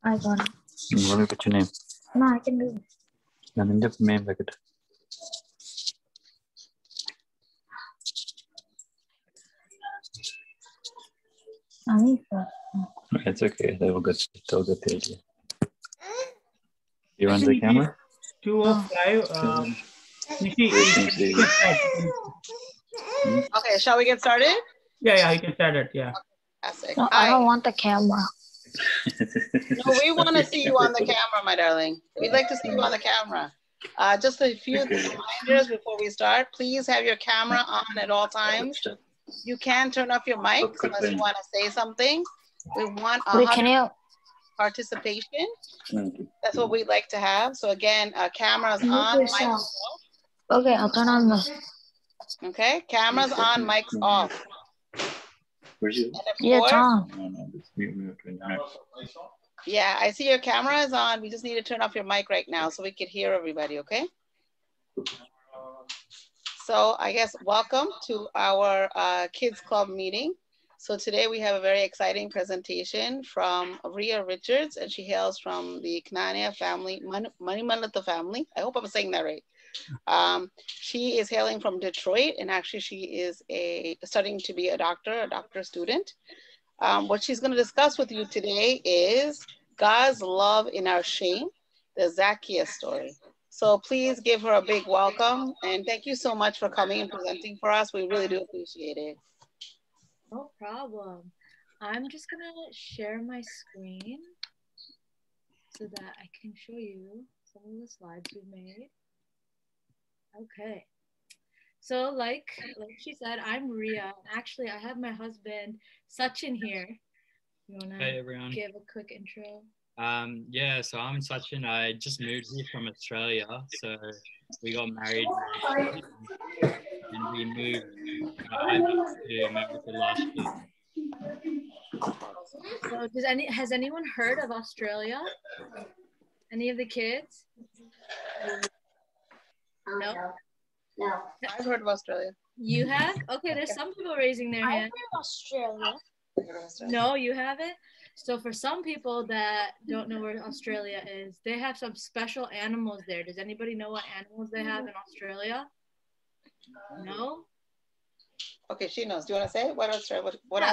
I got it. Let me put your name. No, I can do it. I'm in the main bucket. Anissa. It's okay. They will get the idea. You on the camera? 2:05. Okay, shall we get started? Yeah, you can start it. Yeah. No, I don't want the camera. No, we want to see you on the camera, my darling. We'd like to see you on the camera. Just a few reminders before we start. Please have your camera on at all times. You can turn off your mic unless you want to say something. We want participation. That's what we'd like to have. So again, cameras on, mics off. Okay, I'll turn on the. Okay, cameras on, mics off. Yeah, it's on. Yeah, I see your camera is on. We just need to turn off your mic right now so we can hear everybody, okay? So I guess welcome to our Kids Club meeting. So today we have a very exciting presentation from Rhea Richards, and she hails from the Knania family, Manimalethu family. I hope I'm saying that right. She is hailing from Detroit, and actually she is studying to be a doctor student. What she's going to discuss with you today is God's love in our shame, the Zacchaeus story. So please give her a big welcome, and thank you so much for coming and presenting for us. We really do appreciate it. No problem. I'm just gonna share my screen so that I can show you some of the slides we made. Okay. So like she said, I'm Rhea. Actually, I have my husband Sachin here. You wanna give a quick intro? Yeah, so I'm Sachin. I just moved here from Australia. So we got married and we moved. I moved to America last year. So has anyone heard of Australia? Any of the kids? No? No. I've heard of Australia. You have? Okay, there's some people raising their hand. I've heard of Australia. No, you haven't? So for some people that don't know where Australia is, they have some special animals there. Does anybody know what animals they have in Australia? No? Okay, she knows. Do you want to say it? What Australia? What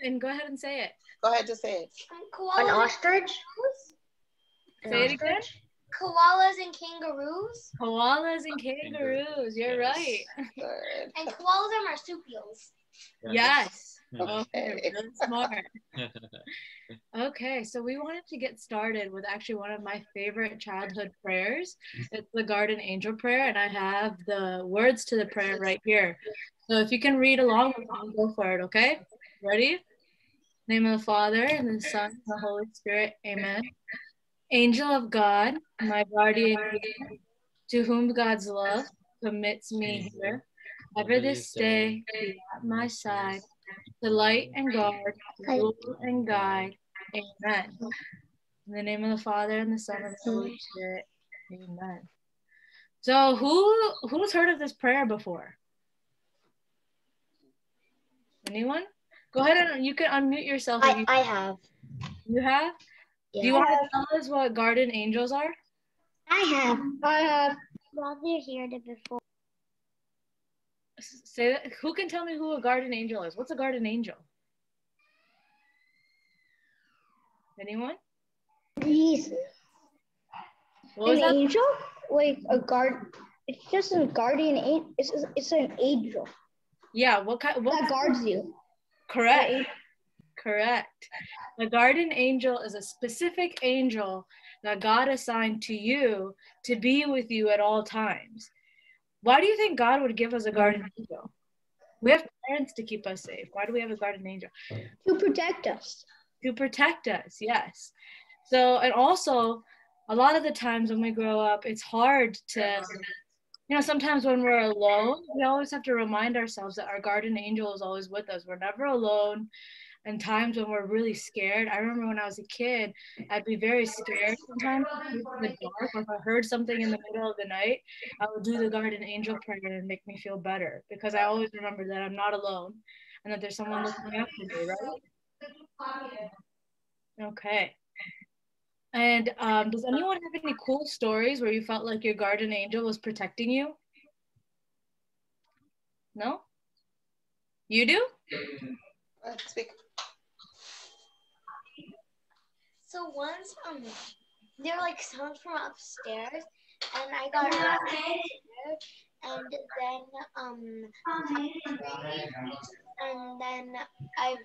and go ahead and say it. Go ahead, just say it. An ostrich? Say it again. Koalas and kangaroos. Koalas and kangaroos. You're right. Good. And koalas are marsupials. Yes. Okay. Oh, really smart. Okay, so we wanted to get started with actually one of my favorite childhood prayers. It's the Garden Angel Prayer, and I have the words to the prayer right here. So if you can read along with me, go for it, okay? Ready? In the name of the Father, and the Son, and the Holy Spirit, amen. Angel of God, my guardian, to whom God's love commits me here, ever this day be at my side, to light and guard, rule and guide, amen. In the name of the Father, and the Son, and the Holy Spirit, amen. So who's heard of this prayer before? Anyone? Go ahead and you can unmute yourself. I have. You have? Yeah. Do you want to tell us what guardian angels are? I have. Well, they heard it before. Say that. Who can tell me who a guardian angel is? What's a guardian angel? Anyone? Jesus. What was an angel? Like a guard. It's just a guardian angel. It's an angel. Yeah. What kind? That guards you. Correct. Correct. A guardian angel is a specific angel that God assigned to you to be with you at all times. Why do you think God would give us a guardian angel? We have parents to keep us safe. Why do we have a guardian angel? To protect us. To protect us, yes. So, and also, a lot of the times when we grow up, it's hard to, sometimes when we're alone, we always have to remind ourselves that our guardian angel is always with us. We're never alone. And times when we're really scared, I remember when I was a kid, I'd be very scared sometimes in the dark, or if I heard something in the middle of the night, I would do the guardian angel prayer and make me feel better, because I always remember that I'm not alone and that there's someone looking after me, right? Okay. And does anyone have any cool stories where you felt like your guardian angel was protecting you? No? You do? Let's speak. So once there were like sounds from upstairs and I got really scared and then and then I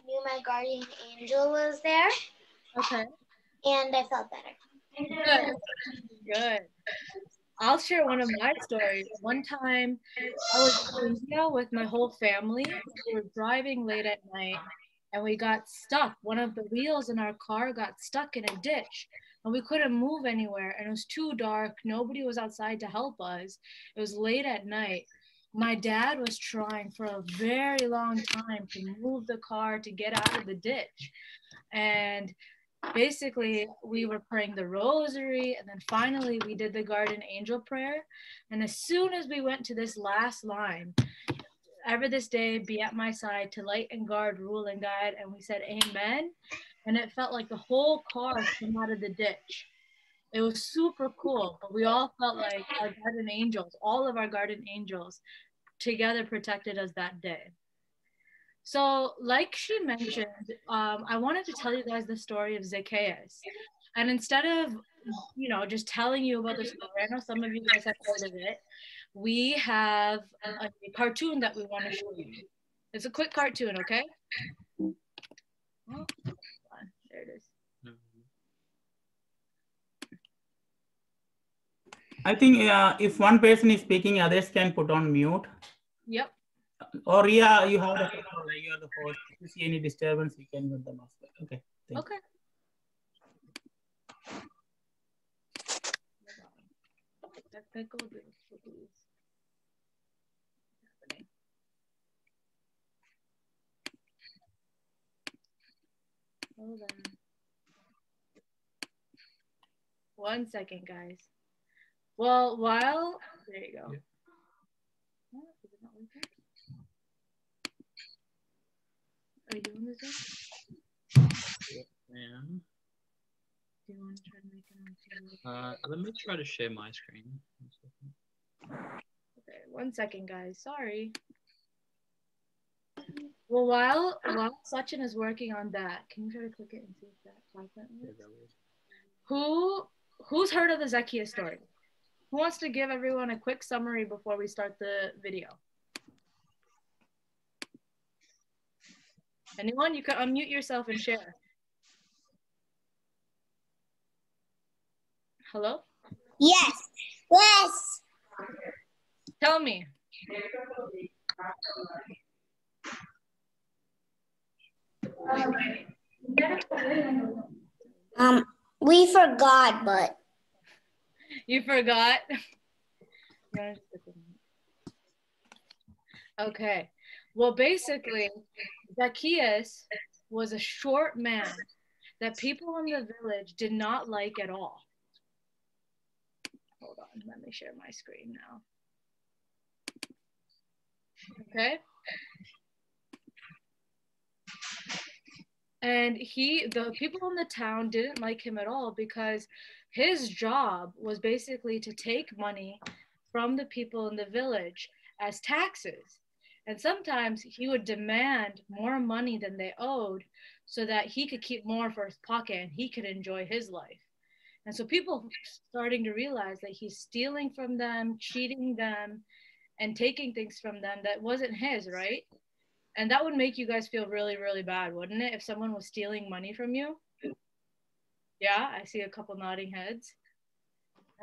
knew my guardian angel was there. Okay. And I felt better. Good. Good. I'll share one of my stories. One time I was in India with my whole family. We were driving late at night and we got stuck. One of the wheels in our car got stuck in a ditch and we couldn't move anywhere and it was too dark. Nobody was outside to help us. It was late at night. My dad was trying for a very long time to move the car to get out of the ditch. And basically we were praying the rosary and then finally we did the guardian angel prayer. And as soon as we went to this last line, ever this day be at my side to light and guard, rule and guide, and we said amen, and it felt like the whole car came out of the ditch. It was super cool, but we all felt like our guardian angels, all of our guardian angels together protected us that day. So like she mentioned, I wanted to tell you guys the story of Zacchaeus. And instead of, just telling you about the story, I know some of you guys have heard of it, we have a cartoon that we want to show you. It's a quick cartoon, okay? Oh, hold on. There it is. I think if one person is speaking, others can put on mute. Yep. Or yeah, you have the control, you are the host. If you see any disturbance, you can mute them as well. Okay. Okay. Technical difficulties. Hold on. 1 second, guys. Well, there you go. Yeah. Is it not working? Are you doing this? Yeah. Do you want to try to make it? Let me try to share my screen. Okay, 1 second, guys. Sorry. Well, while Sachin is working on that, can you try to click it and see if that works? Who's heard of the Zacchaeus story? Who wants to give everyone a quick summary before we start the video? Anyone? You can unmute yourself and share. Hello? Yes. Yes. Tell me. We forgot, but. You forgot? Okay. Well, basically, Zacchaeus was a short man that people in the village did not like at all. Hold on, let me share my screen now. Okay. And the people in the town didn't like him at all because his job was basically to take money from the people in the village as taxes. And sometimes he would demand more money than they owed so that he could keep more for his pocket and he could enjoy his life. And so people starting to realize that he's stealing from them, cheating them, and taking things from them that wasn't his, right? And that would make you guys feel really, really bad, wouldn't it? If someone was stealing money from you? Yeah, I see a couple nodding heads.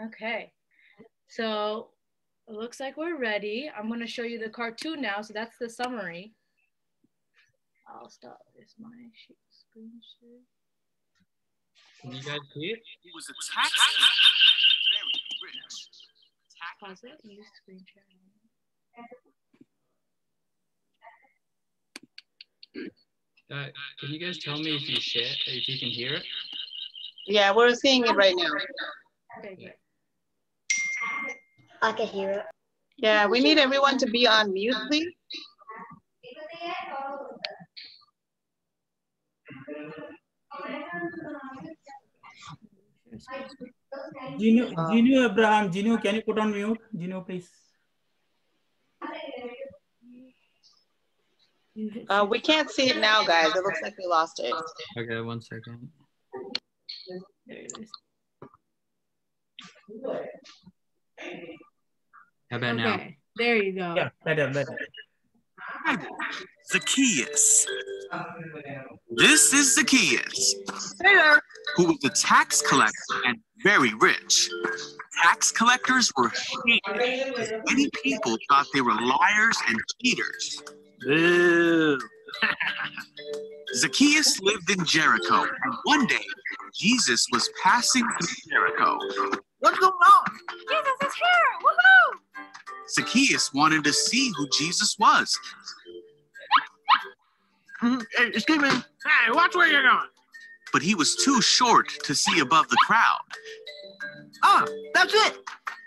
Okay. So it looks like we're ready. I'm going to show you the cartoon now. So that's the summary. I'll stop this my screen share. Can you guys hear? He was a tax collector and very rich. Pause it. Use screen share. Can you guys tell me if you can hear it? Yeah, we're seeing it right now. Okay, good. I can hear it. Yeah, we need everyone to be on mute, please. Gino Abraham, Gino, can you put on mute? Gino, please. We can't see it now, guys. It looks like we lost it. Okay, 1 second. There it is. How about now? Okay, there you go. Yeah, better. Zacchaeus. This is Zacchaeus. Hey there. Who was a tax collector and very rich. Tax collectors were hated because many people thought they were liars and cheaters. Boo. Zacchaeus lived in Jericho, and one day Jesus was passing through Jericho. What's going on? Jesus is here! Woohoo! Zacchaeus wanted to see who Jesus was. Hey, excuse me. Hey, watch where you're going. But he was too short to see above the crowd. Oh, that's it.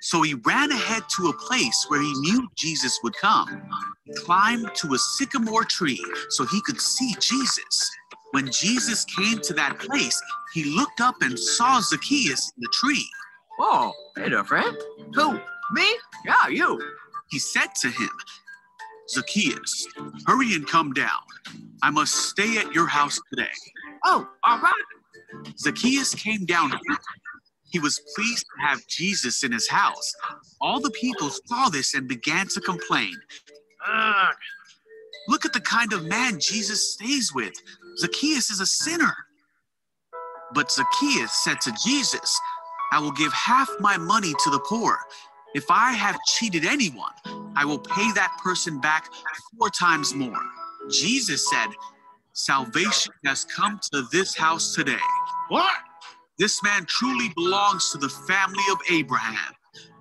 So he ran ahead to a place where he knew Jesus would come. He climbed to a sycamore tree so he could see Jesus. When Jesus came to that place, he looked up and saw Zacchaeus in the tree. Whoa, hey there, friend. Who? Me? Yeah, you. He said to him, Zacchaeus, hurry and come down. I must stay at your house today. Oh, all right. Zacchaeus came down. He was pleased to have Jesus in his house. All the people saw this and began to complain. Ugh. Look at the kind of man Jesus stays with. Zacchaeus is a sinner. But Zacchaeus said to Jesus, I will give half my money to the poor. If I have cheated anyone, I will pay that person back 4 times more. Jesus said, salvation has come to this house today. What? This man truly belongs to the family of Abraham.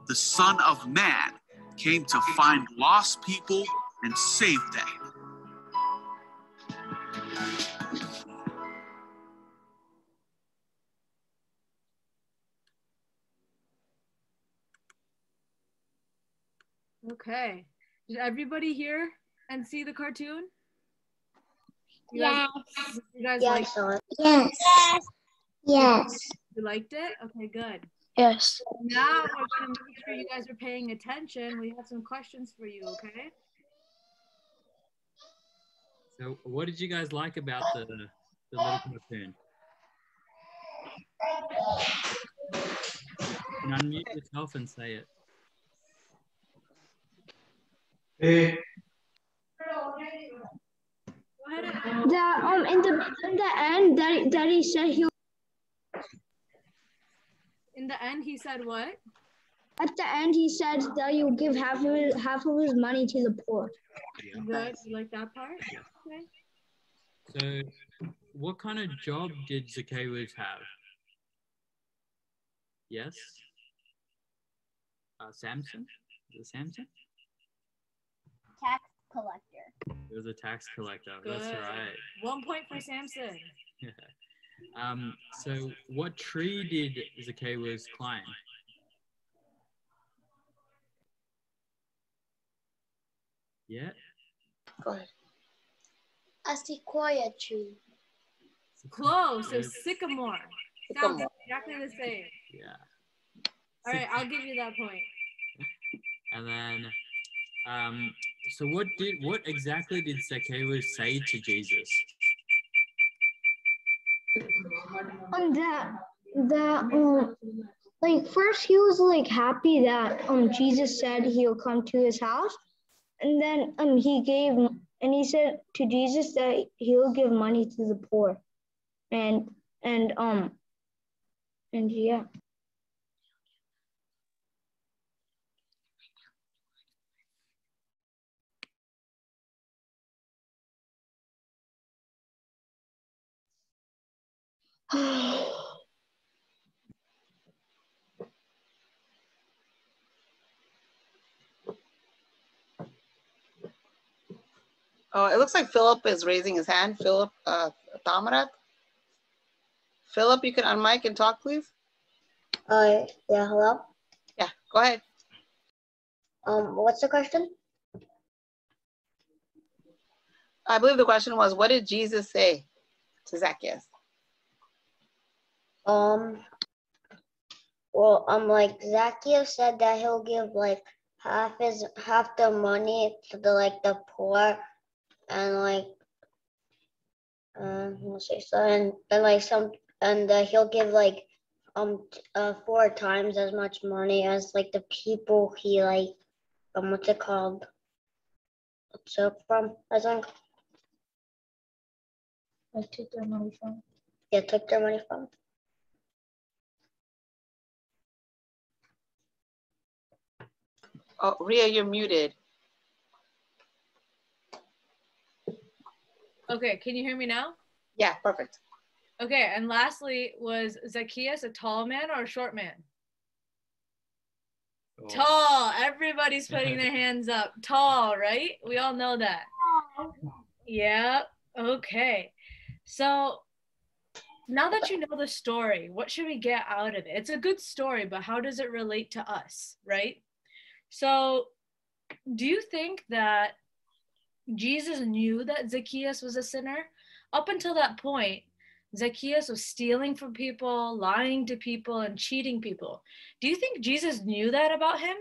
The Son of Man came to find lost people and save them. Okay. Did everybody hear and see the cartoon? You guys Yes. liked it? Yes. Yes. You liked it? Okay, good. Yes. Now we're going to make sure you guys are paying attention. We have some questions for you, okay? So what did you guys like about the little cartoon? You can unmute yourself and say it. In the end, Daddy said he. In the end, he said what? At the end, he said that you give half of his money to the poor. Good. You like that part? Okay. So what kind of job did Zacchaeus have? Yes? Samson? Is it Samson? Tax collector. It was a tax collector. Good. That's right. 1 point for Samson. So what tree did Zacchaeus climb? Yeah? Go ahead. A sequoia tree. Close. So sycamore. Sounds Sycamore. exactly the same. Yeah. All right, I'll give you that point. And then, so what exactly did Zacchaeus say to Jesus? Like first he was like happy that Jesus said he'll come to his house, and then he said to Jesus that he'll give money to the poor, and yeah. Oh, it looks like Philip is raising his hand. Philip Tamarat. Philip, you can unmic and talk, please. Yeah, hello? Yeah, go ahead. What's the question? I believe the question was, what did Jesus say to Zacchaeus? Well, like Zacchaeus said that he'll give like half the money to the poor, and let's say so, and like some, and he'll give like 4 times as much money as like the people he what's it called? Took from, I think. I took their money from. Yeah, took their money from. Oh, Rhea, you're muted. Okay, can you hear me now? Yeah, perfect. Okay, and lastly, was Zacchaeus a tall man or a short man? Oh. Tall. Everybody's putting their hands up. Tall, right? We all know that. Yeah. Okay. So now that you know the story, what should we get out of it? It's a good story, but how does it relate to us, right? So do you think that Jesus knew that Zacchaeus was a sinner? Up until that point, Zacchaeus was stealing from people, lying to people, and cheating people. Do you think Jesus knew that about him?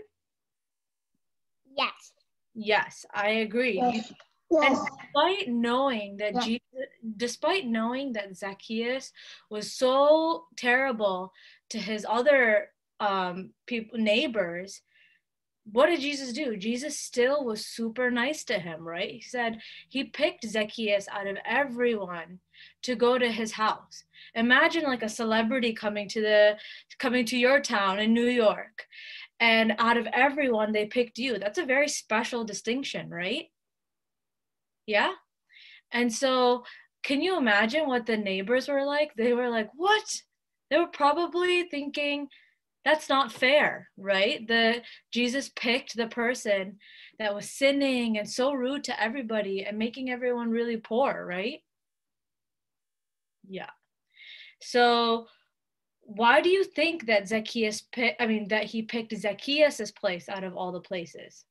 Yes. Yes, I agree. Yes. And Yes. despite knowing that Zacchaeus was so terrible to his other neighbors, what did Jesus do? Jesus still was super nice to him, right? He said he picked Zacchaeus out of everyone to go to his house. Imagine like a celebrity coming to your town in New York, and out of everyone they picked you. That's a very special distinction, right? Yeah. And so can you imagine what the neighbors were like? They were like, what? They were probably thinking, that's not fair, right? Jesus picked the person that was sinning and so rude to everybody and making everyone really poor, right? Yeah. So why do you think that that he picked Zacchaeus's place out of all the places?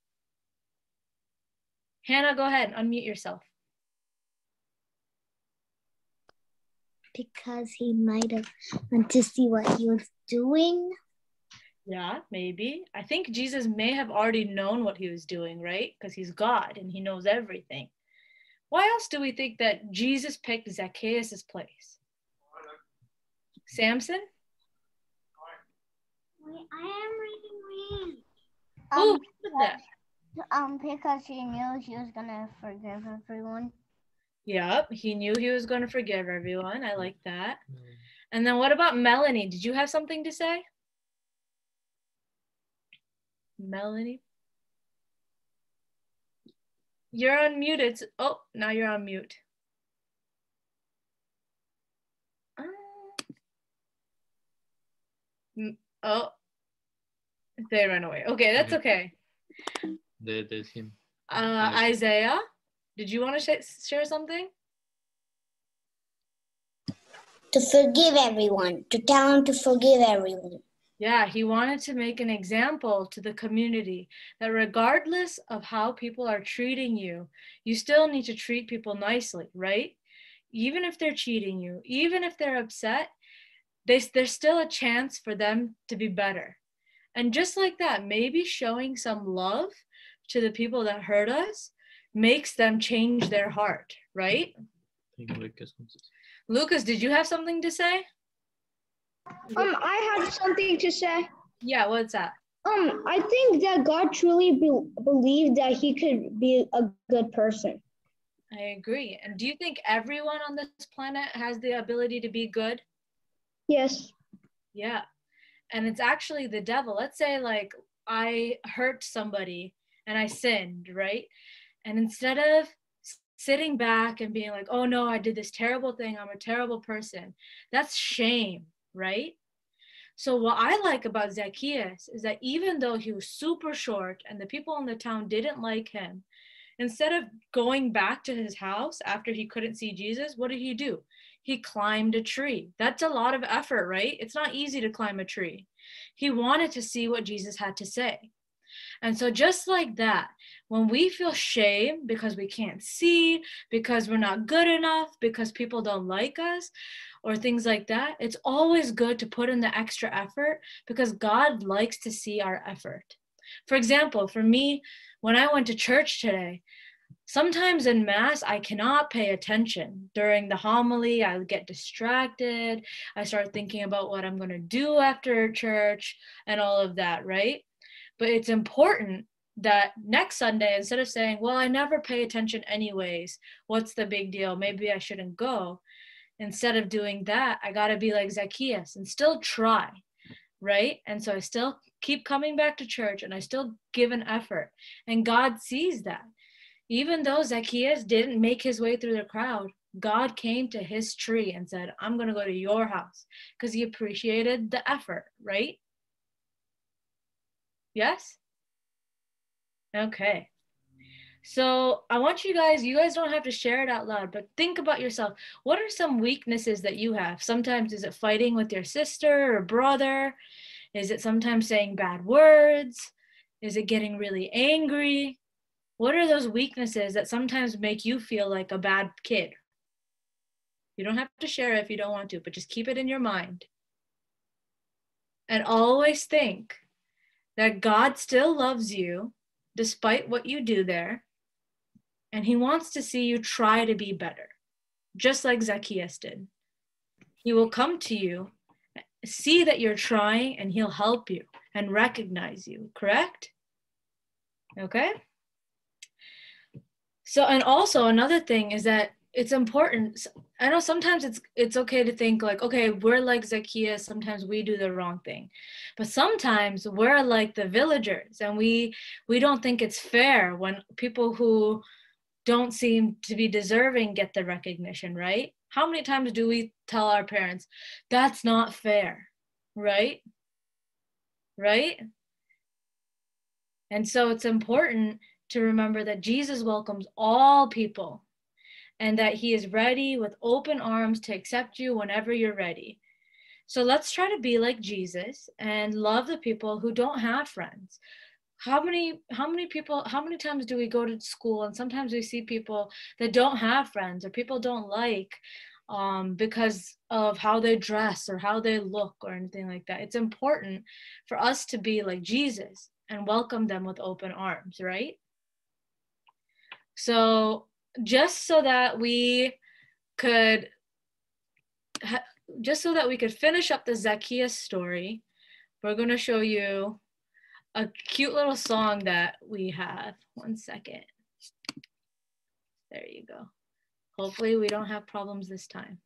Hannah, go ahead, unmute yourself. Because he might have wanted to see what he was doing. Yeah, maybe. I think Jesus may have already known what he was doing, right? Because he's God and he knows everything. Why else do we think that Jesus picked Zacchaeus' place? Samson? I am reading. Who did that? Because he knew he was gonna forgive everyone. Yep, he knew he was going to forgive everyone. I like that. And then what about Melanie? Did you have something to say? Melanie? You're unmuted. Oh, now you're on mute. Oh, they ran away. Okay, that's okay. There's him. Isaiah, did you want to share something? To forgive everyone, to tell him to forgive everyone. Yeah, he wanted to make an example to the community that regardless of how people are treating you, you still need to treat people nicely, right? Even if they're cheating you, even if they're upset, there's still a chance for them to be better. And just like that, maybe showing some love to the people that hurt us makes them change their heart, right? Lucas, did you have something to say? I had something to say. Yeah, what's that? I think that God truly believed that he could be a good person. I agree. And do you think everyone on this planet has the ability to be good? Yes. Yeah. And it's actually the devil. Let's say like I hurt somebody and I sinned, right? And instead of sitting back and being like, oh no, I did this terrible thing, I'm a terrible person, that's shame, right? So what I like about Zacchaeus is that even though he was super short and the people in the town didn't like him, instead of going back to his house after he couldn't see Jesus, what did he do? He climbed a tree. That's a lot of effort, right? It's not easy to climb a tree. He wanted to see what Jesus had to say. And so just like that, when we feel shame because we can't see, because we're not good enough, because people don't like us, or things like that, it's always good to put in the extra effort because God likes to see our effort. For example, for me, when I went to church today, sometimes in Mass, I cannot pay attention. During the homily, I get distracted. I start thinking about what I'm going to do after church and all of that, right? But it's important that next Sunday, instead of saying, well, I never pay attention anyways, what's the big deal? Maybe I shouldn't go. Instead of doing that, I got to be like Zacchaeus and still try, right? And so I still keep coming back to church and I still give an effort. And God sees that. Even though Zacchaeus didn't make his way through the crowd, God came to his tree and said, I'm going to go to your house because he appreciated the effort, right? Yes? Okay. So I want you guys don't have to share it out loud, but think about yourself. What are some weaknesses that you have? Sometimes is it fighting with your sister or brother? Is it sometimes saying bad words? Is it getting really angry? What are those weaknesses that sometimes make you feel like a bad kid? You don't have to share it if you don't want to, but just keep it in your mind. And always think that God still loves you despite what you do there. And he wants to see you try to be better, just like Zacchaeus did. He will come to you, see that you're trying, and he'll help you and recognize you, correct? Okay? So, and also another thing is that it's important. I know sometimes it's okay to think like, okay, we're like Zacchaeus, sometimes we do the wrong thing. But sometimes we're like the villagers and we don't think it's fair when people who don't seem to be deserving get the recognition, right? How many times do we tell our parents, that's not fair, right? Right? And so it's important to remember that Jesus welcomes all people and that he is ready with open arms to accept you whenever you're ready. So let's try to be like Jesus and love the people who don't have friends. How many times do we go to school and sometimes we see people that don't have friends or people don't like because of how they dress or how they look or anything like that. It's important for us to be like Jesus and welcome them with open arms, right? So just so that we could finish up the Zacchaeus story, we're going to show you a cute little song that we have. 1 second. There you go. Hopefully we don't have problems this time.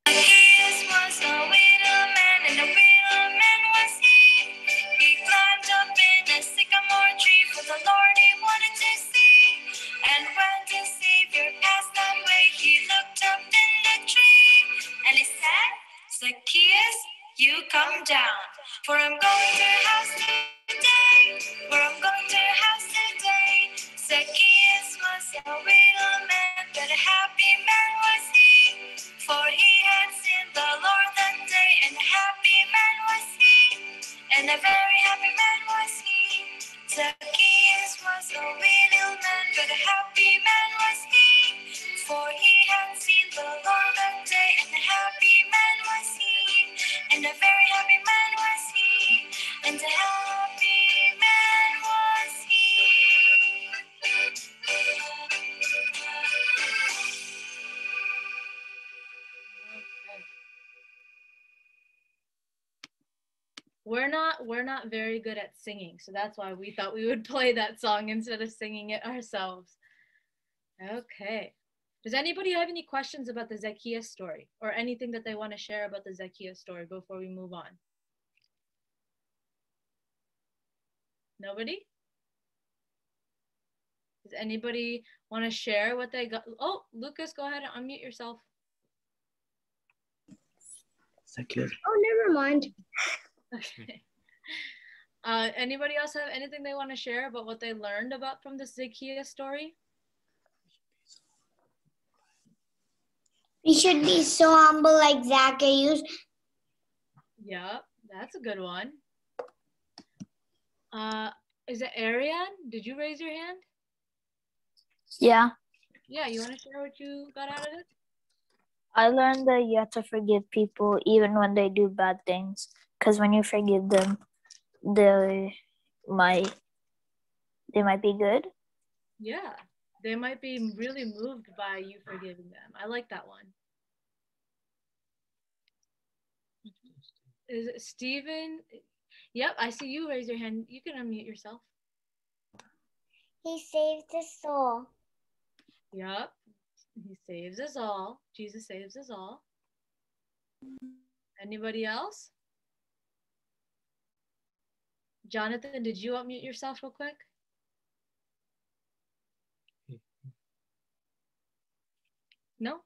Zacchaeus was a little man, and a little man was he. He climbed up in a sycamore tree for the Lord he wanted to see. And when the Savior passed that way, he looked up in the tree and he said, Zacchaeus, you come down, for I'm going to your house today. For I'm going to your house today. Zacchaeus was a little man, but a happy man was he. For he had seen the Lord that day, and a happy man was he. And a very happy man was he. Zacchaeus was a little man, but a happy man was he. For he had seen the Lord that day, and a happy man was he. And a very happy man was he. And a happy man was he. We're not very good at singing, so that's why we thought we would play that song instead of singing it ourselves. Okay. Does anybody have any questions about the Zacchaeus story or anything that they want to share about the Zacchaeus story before we move on? Nobody? Does anybody want to share what they got? Oh, Lucas, go ahead and unmute yourself. Zacchaeus. Oh, never mind. Okay. Anybody else have anything they want to share about what they learned about from the Zacchaeus story? We should be so humble like Zacchaeus. Yeah, that's a good one. Is it Ariane? Did you raise your hand? Yeah. Yeah, you want to share what you got out of it? I learned that you have to forgive people even when they do bad things. Because when you forgive them, they might be good. Yeah, they might be really moved by you forgiving them. I like that one. Is it Steven? Yep, I see you raise your hand. You can unmute yourself. He saved us all. Yep, he saves us all. Jesus saves us all. Anybody else? Jonathan, did you unmute yourself real quick? No?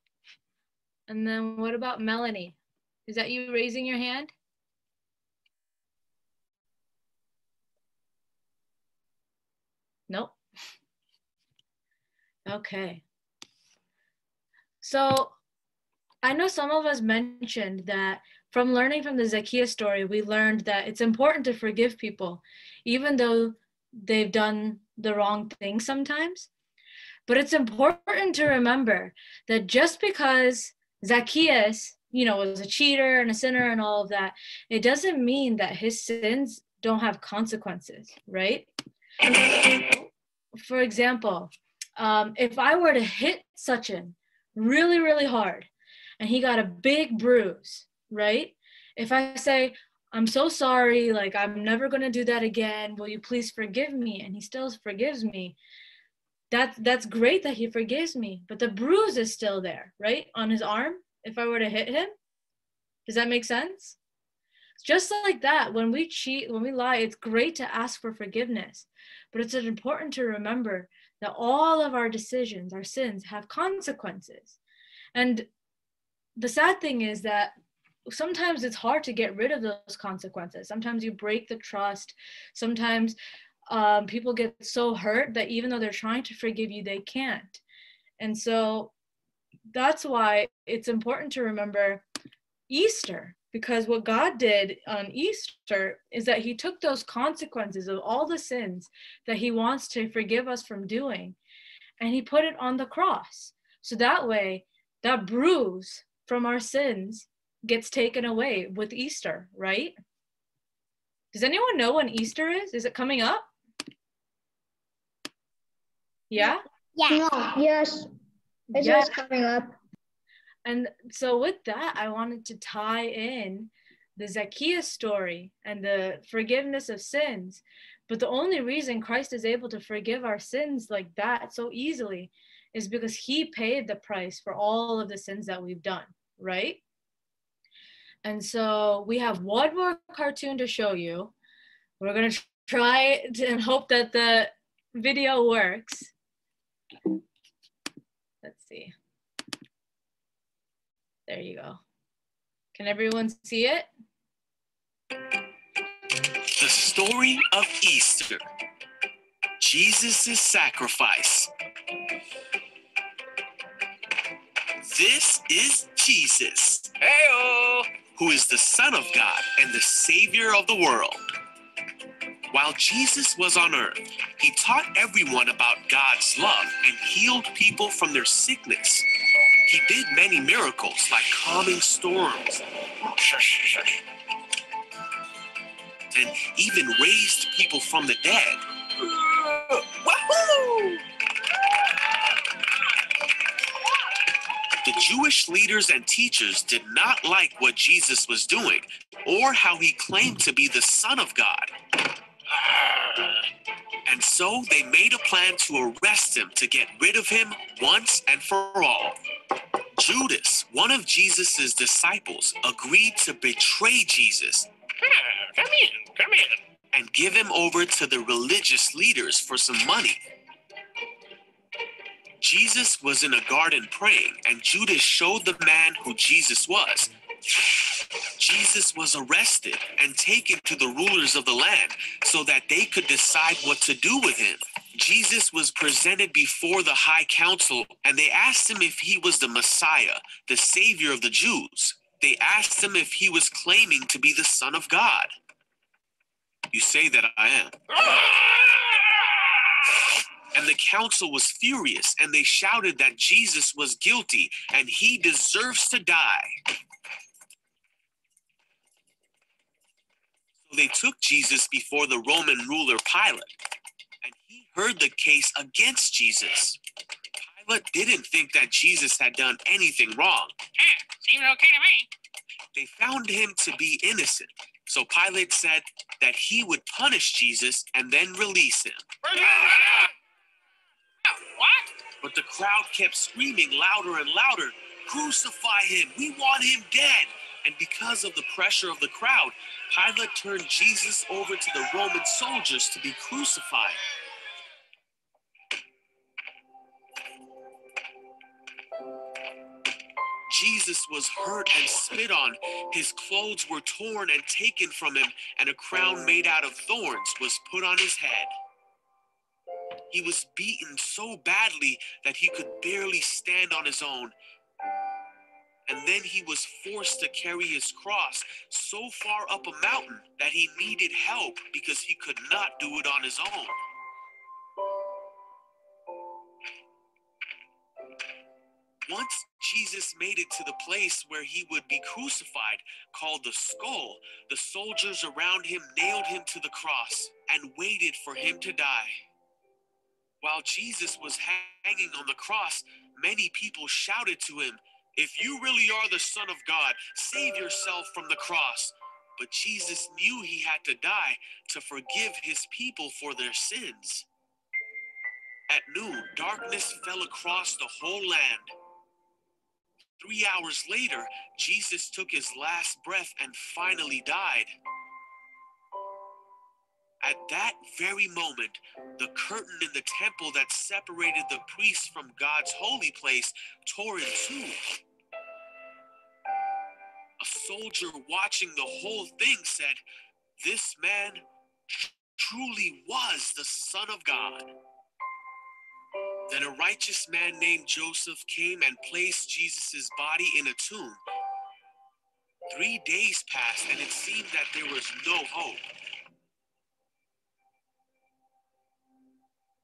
And then what about Melanie? Is that you raising your hand? Nope. Okay. So I know some of us mentioned that from learning from the Zacchaeus story, we learned that it's important to forgive people, even though they've done the wrong thing sometimes. But it's important to remember that just because Zacchaeus, was a cheater and a sinner and all of that, it doesn't mean that his sins don't have consequences, right? For example, if I were to hit Sachin really, really hard and he got a big bruise, right? If I say, I'm so sorry, like I'm never going to do that again, will you please forgive me? And he still forgives me. That's great that he forgives me, but the bruise is still there, right? On his arm, if I were to hit him. Does that make sense? Just like that, when we cheat, when we lie, it's great to ask for forgiveness, but it's important to remember that all of our decisions, our sins, have consequences. And the sad thing is that sometimes it's hard to get rid of those consequences. Sometimes you break the trust. Sometimes people get so hurt that even though they're trying to forgive you, they can't. And so that's why it's important to remember Easter, because what God did on Easter is that he took those consequences of all the sins that he wants to forgive us from doing, and he put it on the cross. So that way, that bruise from our sins gets taken away with Easter, right? Does anyone know when Easter is? Is it coming up? Yeah? Yeah. No. Yes. It's just coming up. And so with that, I wanted to tie in the Zacchaeus story and the forgiveness of sins. But the only reason Christ is able to forgive our sins like that so easily is because he paid the price for all of the sins that we've done, right? And so we have one more cartoon to show you. We're going to try and hope that the video works. Let's see. There you go. Can everyone see it? The story of Easter. Jesus' sacrifice. This is Jesus, hey-o, who is the Son of God and the Savior of the world. While Jesus was on earth, he taught everyone about God's love and healed people from their sickness. He did many miracles like calming storms and even raised people from the dead. Wahoo! The Jewish leaders and teachers did not like what Jesus was doing or how he claimed to be the Son of God. And so they made a plan to arrest him to get rid of him once and for all. Judas, one of Jesus' disciples, agreed to betray Jesus. Come in. And give him over to the religious leaders for some money. Jesus was in a garden praying, and Judas showed the man who Jesus was. Jesus was arrested and taken to the rulers of the land so that they could decide what to do with him. Jesus was presented before the high council, and they asked him if he was the Messiah, the Savior of the Jews. They asked him if he was claiming to be the Son of God. You say that I am. And the council was furious, and they shouted that Jesus was guilty and he deserves to die. So they took Jesus before the Roman ruler Pilate, and he heard the case against Jesus. Pilate didn't think that Jesus had done anything wrong. Seems okay to me. They found him to be innocent, so Pilate said that he would punish Jesus and then release him. What? But the crowd kept screaming louder and louder, "Crucify him, we want him dead." And because of the pressure of the crowd, Pilate turned Jesus over to the Roman soldiers to be crucified. Jesus was hurt and spit on. His clothes were torn and taken from him, and a crown made out of thorns was put on his head. He was beaten so badly that he could barely stand on his own. And then he was forced to carry his cross so far up a mountain that he needed help because he could not do it on his own. Once Jesus made it to the place where he would be crucified, called the skull, the soldiers around him nailed him to the cross and waited for him to die. While Jesus was hanging on the cross, many people shouted to him, "If you really are the Son of God, save yourself from the cross." But Jesus knew he had to die to forgive his people for their sins. At noon, darkness fell across the whole land. 3 hours later, Jesus took his last breath and finally died. At that very moment, the curtain in the temple that separated the priests from God's holy place tore in two. A soldier watching the whole thing said, "This man truly was the Son of God." Then a righteous man named Joseph came and placed Jesus' body in a tomb. 3 days passed, and it seemed that there was no hope.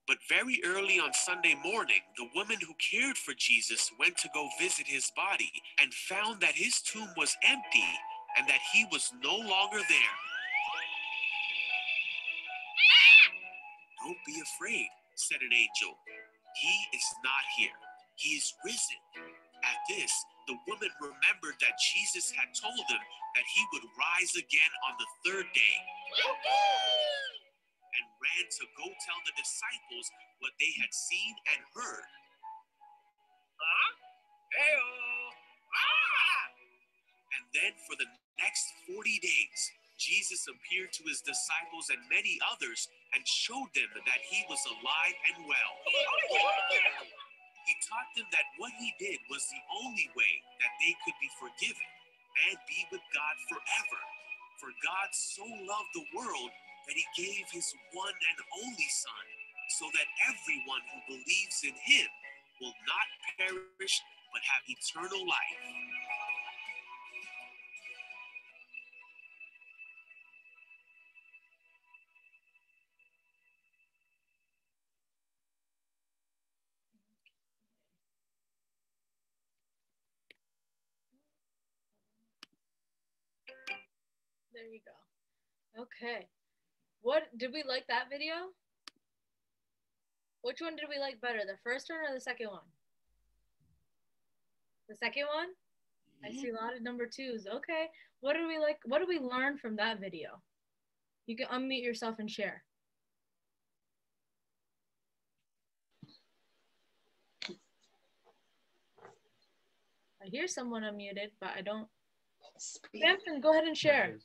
But very early on Sunday morning, the woman who cared for Jesus went to go visit his body and found that his tomb was empty and that he was no longer there. "Don't be afraid," said an angel. "He is not here. He is risen." At this, the woman remembered that Jesus had told them that he would rise again on the third day, and ran to go tell the disciples what they had seen and heard. And then for the next 40 days, Jesus appeared to his disciples and many others and showed them that he was alive and well. He taught them that what he did was the only way that they could be forgiven and be with God forever. For God so loved the world that he gave his one and only Son, so that everyone who believes in him will not perish but have eternal life. There you go. Okay. What did we like that video? Which one did we like better, the first one or the second one? The second one? I see a lot of number twos. Okay. What did we like? What did we learn from that video? You can unmute yourself and share. I hear someone unmuted, but I don't. Samson, go ahead and share.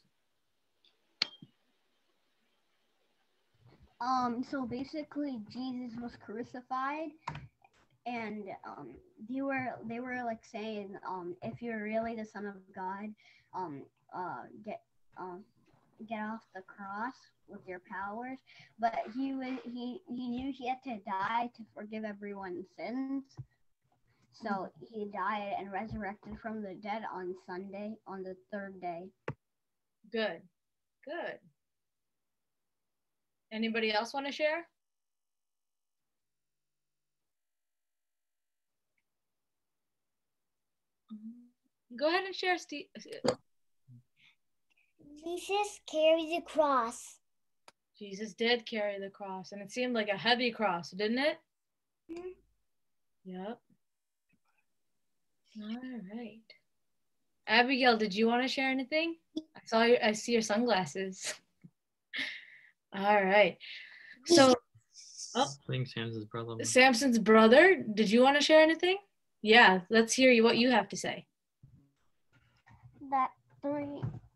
So basically Jesus was crucified, and they were like saying, if you're really the Son of God, get off the cross with your powers. But he knew he had to die to forgive everyone's sins. So he died and resurrected from the dead on Sunday, on the third day. Good. Good. Anybody else want to share? Go ahead and share, Steve. Jesus carried the cross. Jesus did carry the cross, and it seemed like a heavy cross, didn't it? Yep. All right. Abigail, did you want to share anything? I see your sunglasses. All right. So, I think Samson's brother. Samson's brother, did you want to share anything? Yeah, let's hear what you have to say.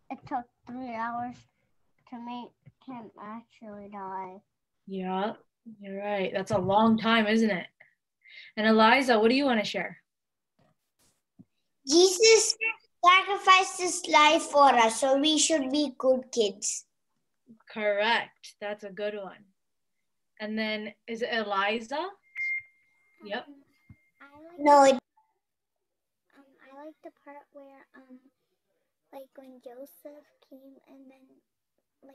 It took 3 hours to make him actually die. Yeah, you're right. That's a long time, isn't it? And Eliza, what do you want to share? Jesus sacrificed his life for us, so we should be good kids. Correct. That's a good one. And then is it Eliza? Yep. No, I like the part where like when Joseph came and then where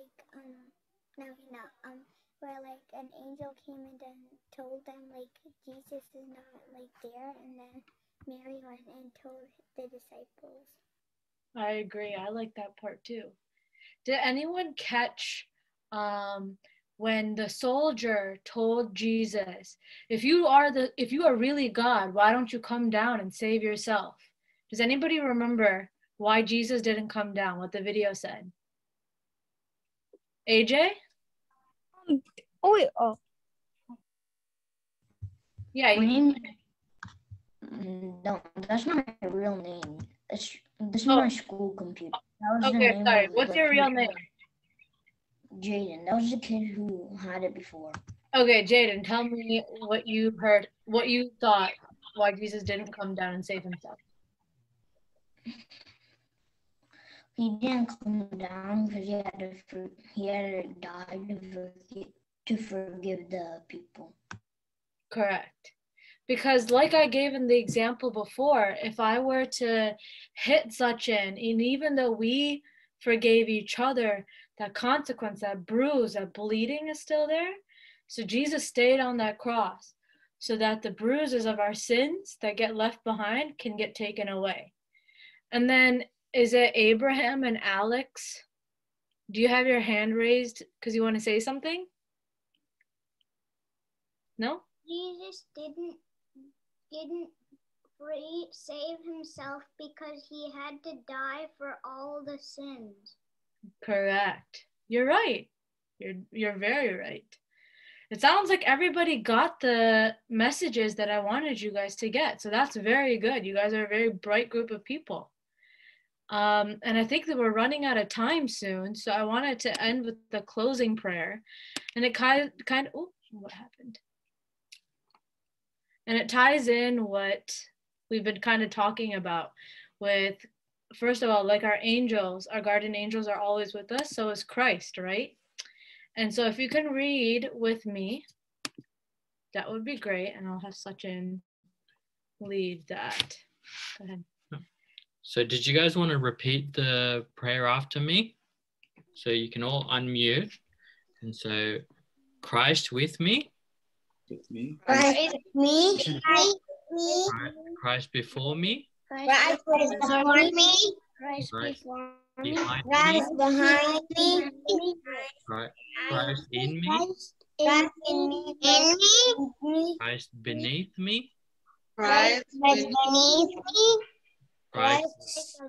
like an angel came and then told them like Jesus is not like there, and then Mary went and told the disciples. I agree. I like that part too. Did anyone catch when the soldier told Jesus, if you are really God, why don't you come down and save yourself? Does anybody remember why Jesus didn't come down, what the video said? AJ? Yeah. No, that's not my real name. This is my school computer. Okay, sorry. What's your real name? Jaden. That was the kid who had it before. Okay, Jaden, tell me what you heard, what you thought, why Jesus didn't come down and save himself. He didn't come down because he had to die to forgive the people. Correct. Because like I gave in the example before, if I were to hit Sachin, and even though we forgave each other, that consequence, that bruise, that bleeding is still there. So Jesus stayed on that cross so that the bruises of our sins that get left behind can get taken away. And then is it Abraham and Alex? Do you have your hand raised because you want to say something? No? Jesus didn't save himself because he had to die for all the sins. Correct. You're right. You're very right. It sounds like everybody got the messages that I wanted you guys to get. So that's very good. You guys are a very bright group of people. And I think that we're running out of time soon. So I wanted to end with the closing prayer. And it kind of, oh, what happened? And it ties in what we've been kind of talking about with, first of all, like our angels, our guardian angels are always with us. So is Christ, right? And so if you can read with me, that would be great. And I'll have Sachin lead that. Go ahead. So did you guys want to repeat the prayer after me? So you can all unmute. And so Christ with me. Christ with me. Christ before me. Christ before me. Christ behind me. Christ in me. Christ in me. Christ beneath me. Christ beneath me. Christ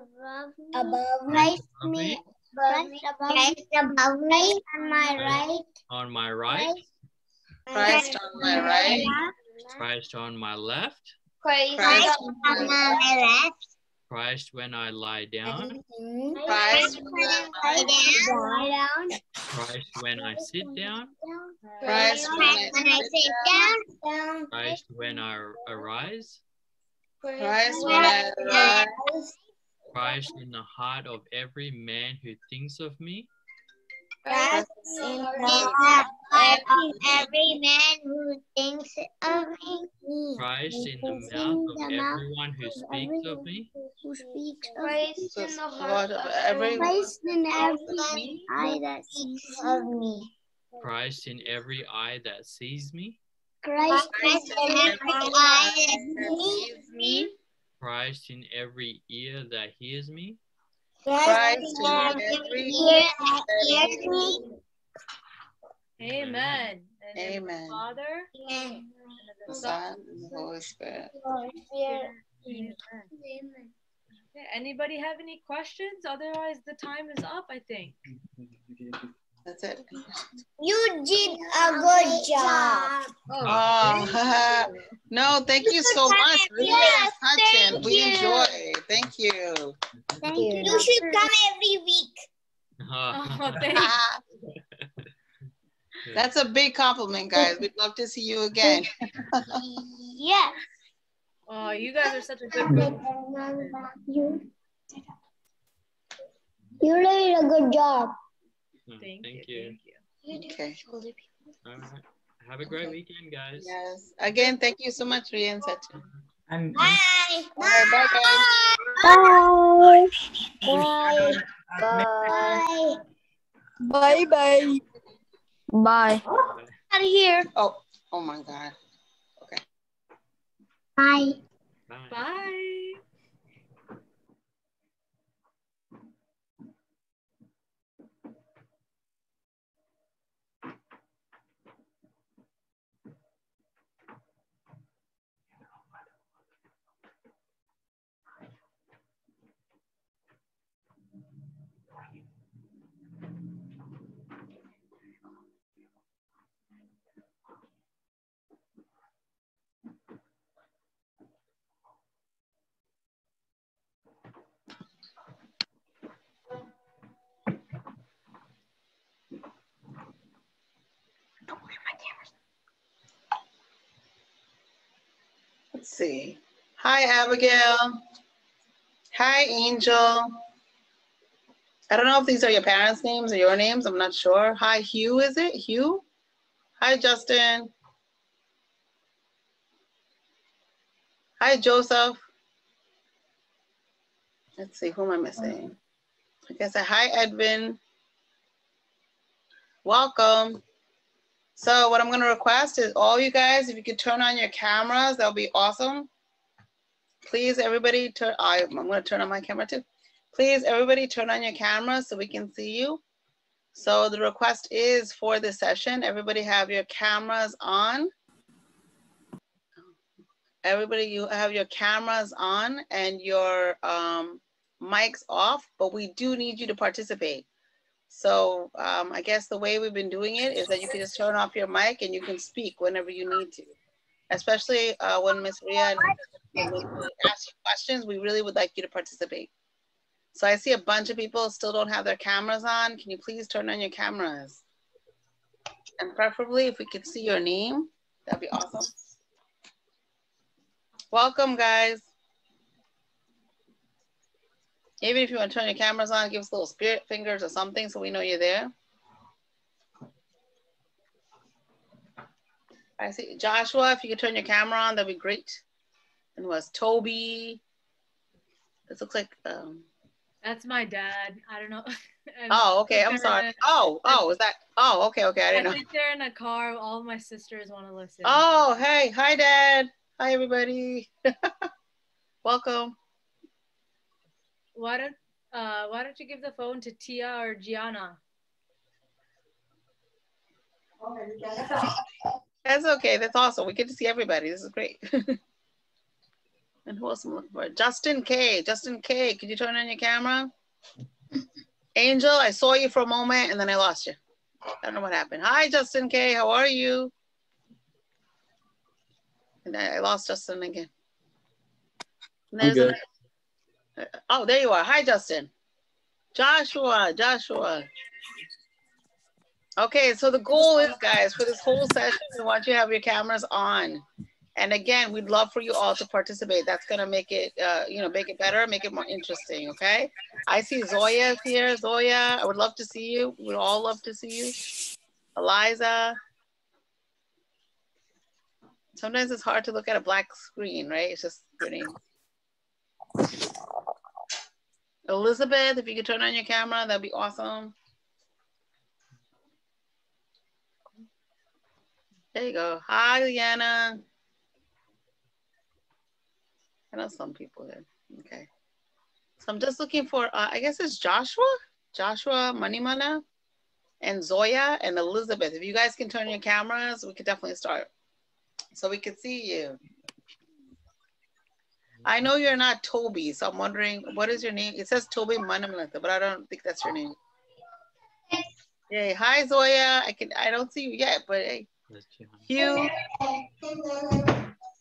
above me. Christ above me. On my right. On my right. Christ on my right. Christ on my left. Christ on my left. Christ when I lie down. Christ when I lie down. Christ when I sit down. Christ when I sit down. Christ when I arise. Christ when I arise. Christ in the heart of every man who thinks of me. Christ in the heart of every man who thinks of me. Christ in the mouth of everyone who speaks of me. Christ in the heart of everyone. Christ in every eye that sees of me. Christ in every eye that sees me. Christ in every eye that sees me. Christ in every ear that hears me. Christ in every ear that hears me. Amen. And in the Amen. Father, Amen. and in the Son and the Holy Spirit. Amen. Okay, anybody have any questions? Otherwise, the time is up, I think. That's it. You did a good job. Oh, no, thank you so much. Really Yes, touching. thank We you. enjoy. Thank you. Thank you. You should come every week. Oh, thanks. That's a big compliment, guys. We'd love to see you again. Yes. Oh, you guys are such a good group. You did a good job. Thank you. Okay. All right. Have a great weekend, guys. Yes. Again, thank you so much, Ria and Sachin. And Bye. All right, bye, guys. Bye. Bye. Bye. Bye. Out of here. Oh my God. Okay. Bye. Bye. Bye. Let's see. Hi, Abigail. Hi, Angel. I don't know if these are your parents' names or your names. I'm not sure. Hi, Hugh, is it? Hugh? Hi, Justin. Hi, Joseph. Let's see, who am I missing? I guess hi, Edwin. Welcome. So what I'm going to request is all you guys, if you could turn on your cameras, that'll be awesome. Please, everybody, I'm going to turn on my camera too. Please, everybody, turn on your cameras so we can see you. So the request is for this session, everybody have your cameras on. Everybody, you have your cameras on and your mics off, but we do need you to participate. So I guess the way we've been doing it is that you can just turn off your mic and you can speak whenever you need to. Especially when Miss Ria asks you questions, we really would like you to participate. So I see a bunch of people still don't have their cameras on. Can you please turn on your cameras? And preferably if we could see your name, that'd be awesome. Welcome, guys. Even if you want to turn your cameras on, give us little spirit fingers or something so we know you're there. I see Joshua, if you could turn your camera on, that'd be great. And was Toby. This looks like That's my dad. I don't know. Oh, okay. I'm sorry. Is that? Oh, okay. I didn't know. I think they're in a car. All of my sisters want to listen. Oh, hey. Hi, Dad. Hi, everybody. Welcome. Why don't you give the phone to Tia or Gianna? That's okay. That's awesome. We get to see everybody. This is great. And who else am I looking for? Justin K. Justin K. Could you turn on your camera? Angel, I saw you for a moment and then I lost you. I don't know what happened. Hi, Justin K. How are you? And I lost Justin again. I'm good. Oh, there you are. Hi, Justin. Joshua. Okay, so the goal is, guys, for this whole session, we want you to have your cameras on. And again, we'd love for you all to participate. That's gonna make it, make it better, make it more interesting, okay? I see Zoya here. Zoya, I would love to see you. We'd all love to see you. Eliza. Sometimes it's hard to look at a black screen, right? It's just your name. Elizabeth, if you could turn on your camera, that'd be awesome. There you go. Hi, Liana. I know some people here. Okay. So I'm just looking for, I guess it's Joshua, Manimana, and Zoya, and Elizabeth. If you guys can turn your cameras, we could definitely start. So we could see you. I know you're not Toby, so I'm wondering, what is your name? It says Toby Manimalethu, but I don't think that's your name. Yay. Hi, Zoya. I don't see you yet, but hey. Hugh.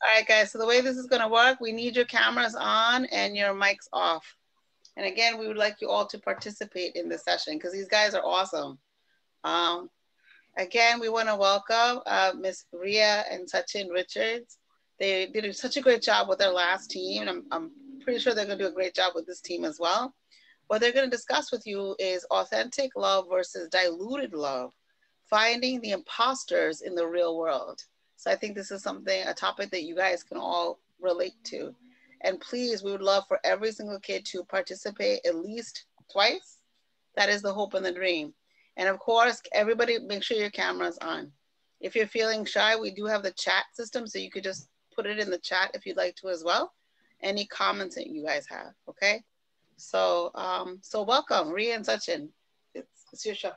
All right, guys, so the way this is gonna work, we need your cameras on and your mics off. And again, we would like you all to participate in this session because these guys are awesome. Again, we wanna welcome Miss Ria and Sachin Richards. They did such a great job with their last team, and I'm pretty sure they're gonna do a great job with this team as well. What they're gonna discuss with you is authentic love versus diluted love, finding the imposters in the real world. So I think this is a topic that you guys can all relate to. And please, we would love for every single kid to participate at least twice. That is the hope and the dream. And of course, everybody make sure your camera's on. If you're feeling shy, we do have the chat system, so you could just put it in the chat if you'd like to as well. Any comments that you guys have, okay? So, so welcome, Ria and Sachin. It's your show.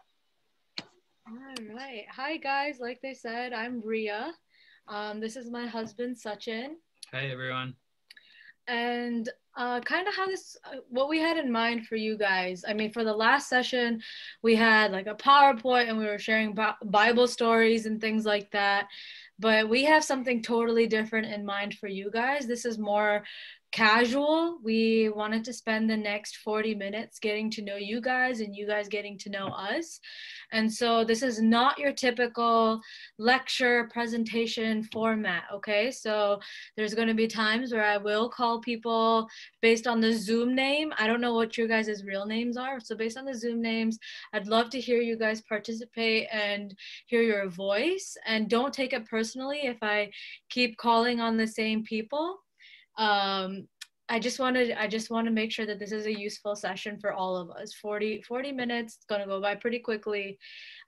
All right. Hi, guys. Like they said, I'm Ria. This is my husband, Sachin. Hey, everyone. And kind of how what we had in mind for you guys. I mean, for the last session, we had like a PowerPoint and we were sharing Bible stories and things like that. But we have something totally different in mind for you guys. This is more casual. We wanted to spend the next 40 minutes getting to know you guys and you guys getting to know us. And so this is not your typical lecture presentation format, okay? So there's going to be times where I will call people based on the Zoom name. I don't know what your guys' real names are. So based on the Zoom names, I'd love to hear you guys participate and hear your voice. And don't take it personally if I keep calling on the same people. I just want to make sure that this is a useful session for all of us. 40 minutes, it's going to go by pretty quickly.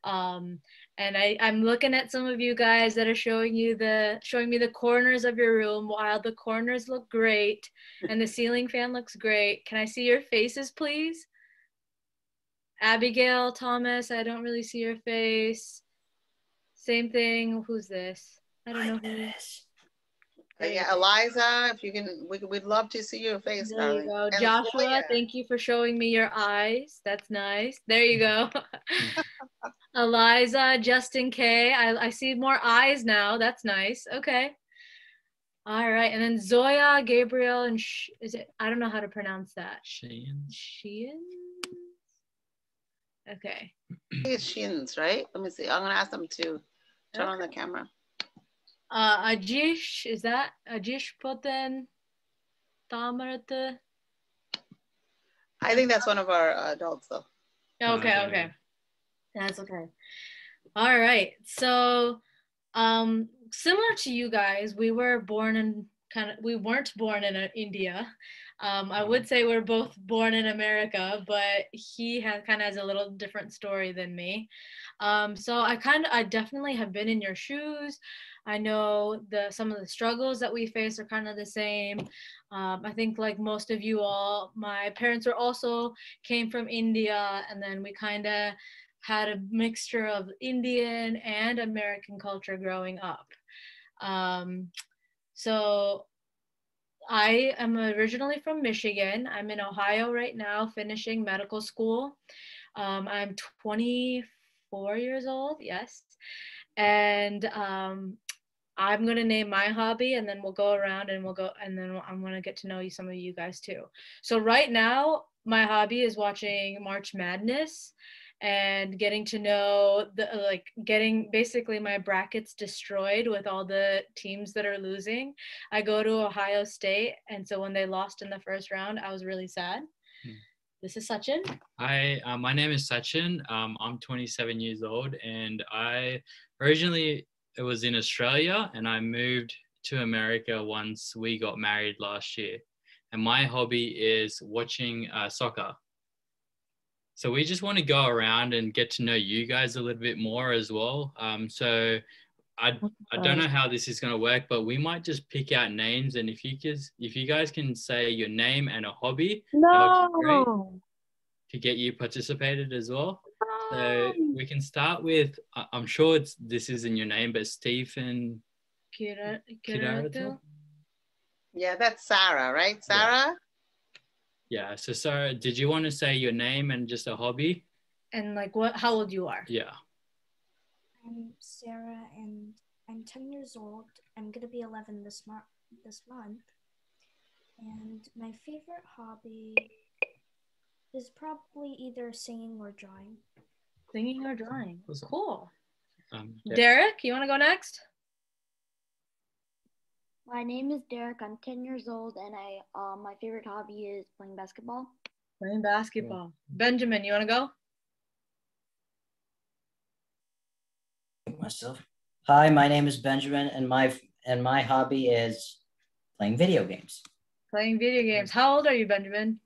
And I'm looking at some of you guys that are showing me the corners of your room. While the corners look great and the ceiling fan looks great, can I see your faces, please? Abigail, Thomas, I don't really see your face. Same thing. Who's this? I don't know who it is. Yeah, Eliza, if you can, we'd love to see your face. There you go. Joshua, thank you for showing me your eyes. That's nice. There you go. Eliza, Justin K. I see more eyes now. That's nice. Okay. All right. And then Zoya, Gabriel, and I don't know how to pronounce that. Sheehan? Okay. It's Shins, right? Let me see. I'm going to ask them to turn on the camera. Ajish, is that Ajish Poten Tamarata? I think that's one of our adults though. Okay. That's okay. All right. So similar to you guys, we weren't born in India. I would say we're both born in America, but he has a little different story than me. So I definitely have been in your shoes. I know some of the struggles that we face are kind of the same. I think like most of you all, my parents came from India, and then we kind of had a mixture of Indian and American culture growing up. So I am originally from Michigan. I'm in Ohio right now, finishing medical school. I'm 24 years old, yes. And I'm gonna name my hobby, and then we'll go around and then I'm gonna get to know some of you guys too. So right now, my hobby is watching March Madness and getting to know getting basically my brackets destroyed with all the teams that are losing. I go to Ohio State, and so when they lost in the first round, I was really sad. This is Sachin. Hi, my name is Sachin. I'm 27 years old, and I originally was in Australia, and I moved to America once we got married last year. And my hobby is watching soccer. So we just want to go around and get to know you guys a little bit more as well. So I don't know how this is going to work, but we might just pick out names, and if you guys can say your name and a hobby, that would be great to get you participated as well. So we can start with, I'm sure this isn't your name, but Stephen Kirarato. Yeah, that's Sarah, right? Sarah? Yeah. So Sarah, did you want to say your name and just a hobby? And like how old you are? Yeah. I'm Sarah and I'm 10 years old. I'm gonna be 11 this month. And my favorite hobby is probably either singing or drawing. Singing or drawing. Cool. Yeah. Derek, you want to go next? My name is Derek. I'm 10 years old, and my favorite hobby is playing basketball. Playing basketball. Benjamin, you want to go? Myself. Hi, my name is Benjamin, and my hobby is playing video games. Playing video games. How old are you, Benjamin?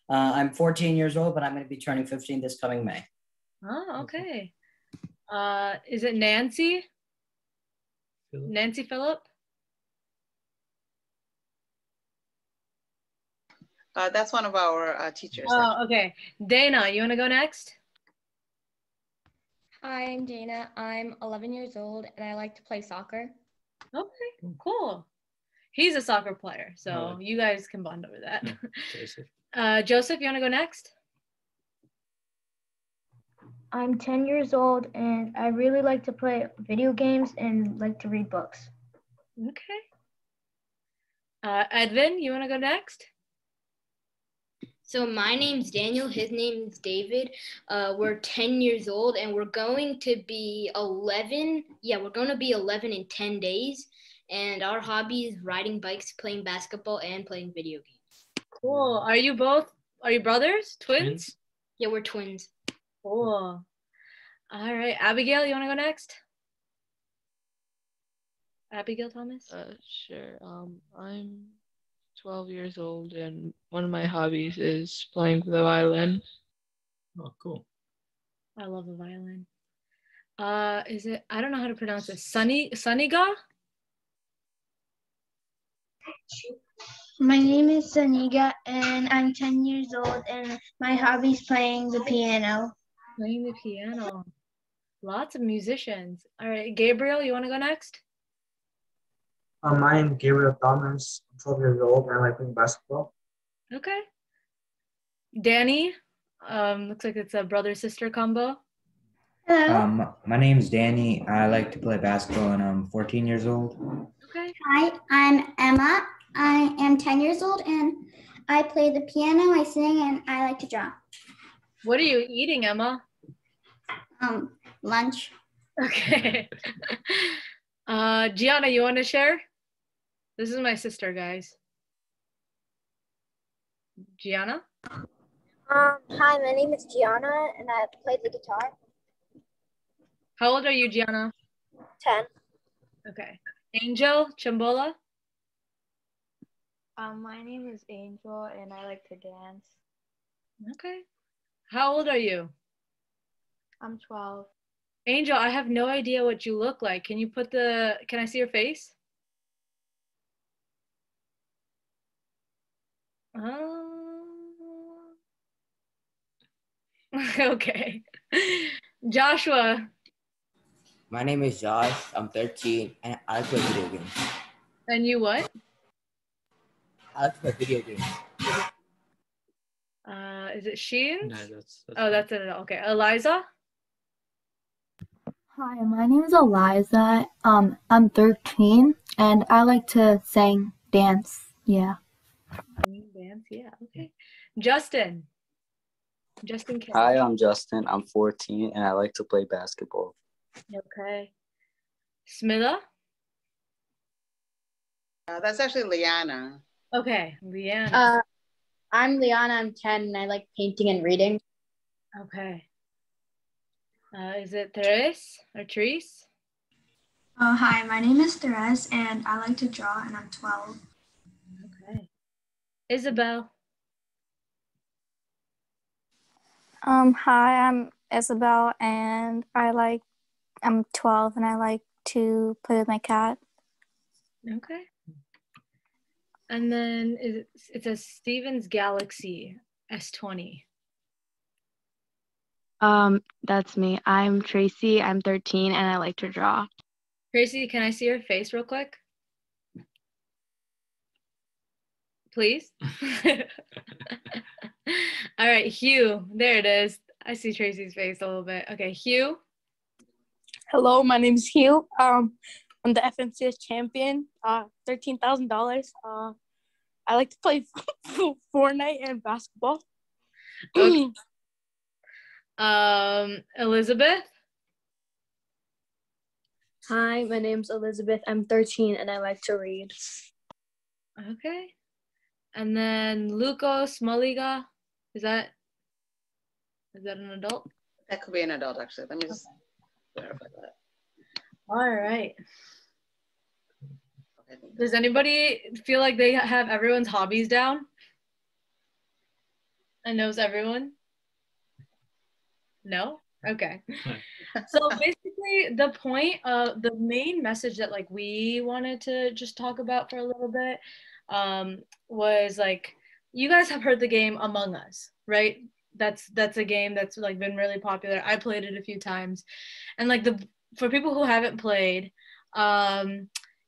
I'm 14 years old, but I'm going to be turning 15 this coming May. Oh, okay. Is it Nancy? Phillip? Nancy Phillip? That's one of our teachers. Oh, okay. Dana, you want to go next? Hi, I'm Dana. I'm 11 years old and I like to play soccer. Okay, cool. He's a soccer player, so you guys can bond over that. Joseph. Joseph, you want to go next? I'm 10 years old and I really like to play video games and like to read books. Okay. Edvin, you want to go next? So my name's Daniel, his name's David. We're 10 years old and we're going to be 11. Yeah, we're going to be 11 in 10 days. And our hobby is riding bikes, playing basketball, and playing video games. Cool. Are you brothers? Twins? Yeah, we're twins. Cool. All right. Abigail, you want to go next? Abigail Thomas? Sure. I'm 12 years old and one of my hobbies is playing the violin. Oh, cool. I love the violin. Is it, I don't know how to pronounce it. Suniga? My name is Suniga and I'm 10 years old and my hobby is playing the piano. Playing the piano. Lots of musicians. All right, Gabriel, you want to go next? My name is Gabriel Thomas. I'm 12 years old and I like playing basketball. Okay. Danny, looks like it's a brother-sister combo. Hello. My name is Danny. I like to play basketball and I'm 14 years old. Okay. Hi, I'm Emma. I am 10 years old and I play the piano, I sing, and I like to draw. What are you eating, Emma? Lunch. Okay. Gianna, you want to share? This is my sister, guys. Gianna? Hi, my name is Gianna and I play the guitar. How old are you, Gianna? 10. Okay. Angel Chambola? My name is Angel and I like to dance. Okay. How old are you? I'm 12. Angel, I have no idea what you look like. Can I see your face? Okay. Joshua. My name is Josh. I'm 13 and I play video games. And you what? I like to play video games. Is it Sheen? No, that's that's it. Okay. Eliza? Hi, my name is Eliza. I'm 13 and I like to sing, dance. Yeah. Dance, yeah. Okay. Justin. Justin K. Hi, I'm Justin. I'm 14 and I like to play basketball. Okay. Smilla? That's actually Liana. Okay, Liana. I'm Liana. I'm 10 and I like painting and reading. Okay. Is it Therese or Therese? Hi, my name is Therese and I like to draw and I'm 12. Okay. Isabel? Hi, I'm Isabel and I'm 12 and I like to play with my cat. Okay. And then it says Steven's Galaxy S20. That's me. I'm Tracy. I'm 13 and I like to draw. Tracy, can I see your face real quick? Please. All right, Hugh. There it is. I see Tracy's face a little bit. Okay, Hugh. Hello, my name is Hugh. I'm the FMCS champion. $13,000. I like to play Fortnite and basketball. Okay. Elizabeth. Hi, my name's Elizabeth. I'm 13 and I like to read. Okay. And then Lucas Maliga. Is that an adult? That could be an adult, actually. Let me just verify that. All right. Does anybody feel like they have everyone's hobbies down? And knows everyone? No? Okay. So basically the point of the main message that like we wanted to just talk about for a little bit was like, you guys have heard the game Among Us, right? That's a game that's like been really popular. I played it a few times. And like for people who haven't played,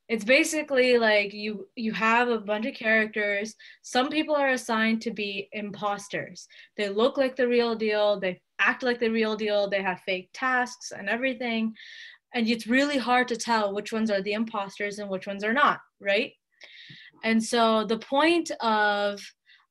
it's basically like you have a bunch of characters. Some people are assigned to be imposters. They look like the real deal. They act like the real deal. They have fake tasks and everything. And it's really hard to tell which ones are the imposters and which ones are not, right? And so the point of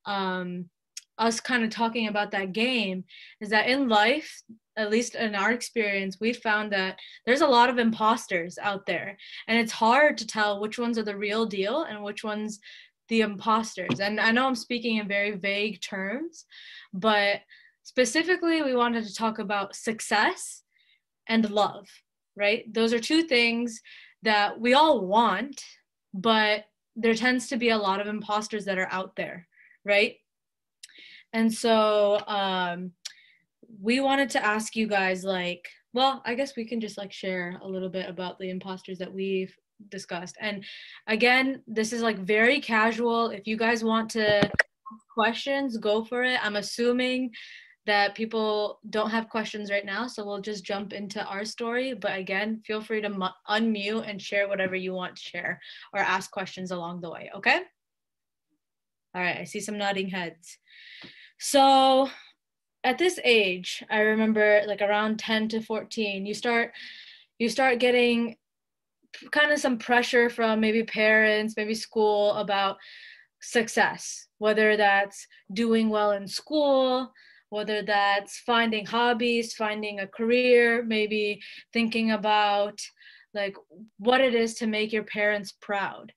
us kind of talking about that game is that in life, at least in our experience, we found that there's a lot of imposters out there, and it's hard to tell which ones are the real deal and which ones the imposters. And I know I'm speaking in very vague terms, but specifically we wanted to talk about success and love, right? Those are two things that we all want, but there tends to be a lot of imposters that are out there, right? And so we wanted to ask you guys, like, well, I guess we can just like share a little bit about the imposters that we've discussed. And again, this is like very casual. If you guys want to ask questions, go for it. I'm assuming that people don't have questions right now, so we'll just jump into our story. But again, feel free to unmute and share whatever you want to share or ask questions along the way, okay? All right, I see some nodding heads. So at this age, I remember like around 10 to 14, you start getting kind of some pressure from maybe parents, maybe school about success, whether that's doing well in school, whether that's finding hobbies, finding a career, maybe thinking about like what it is to make your parents proud.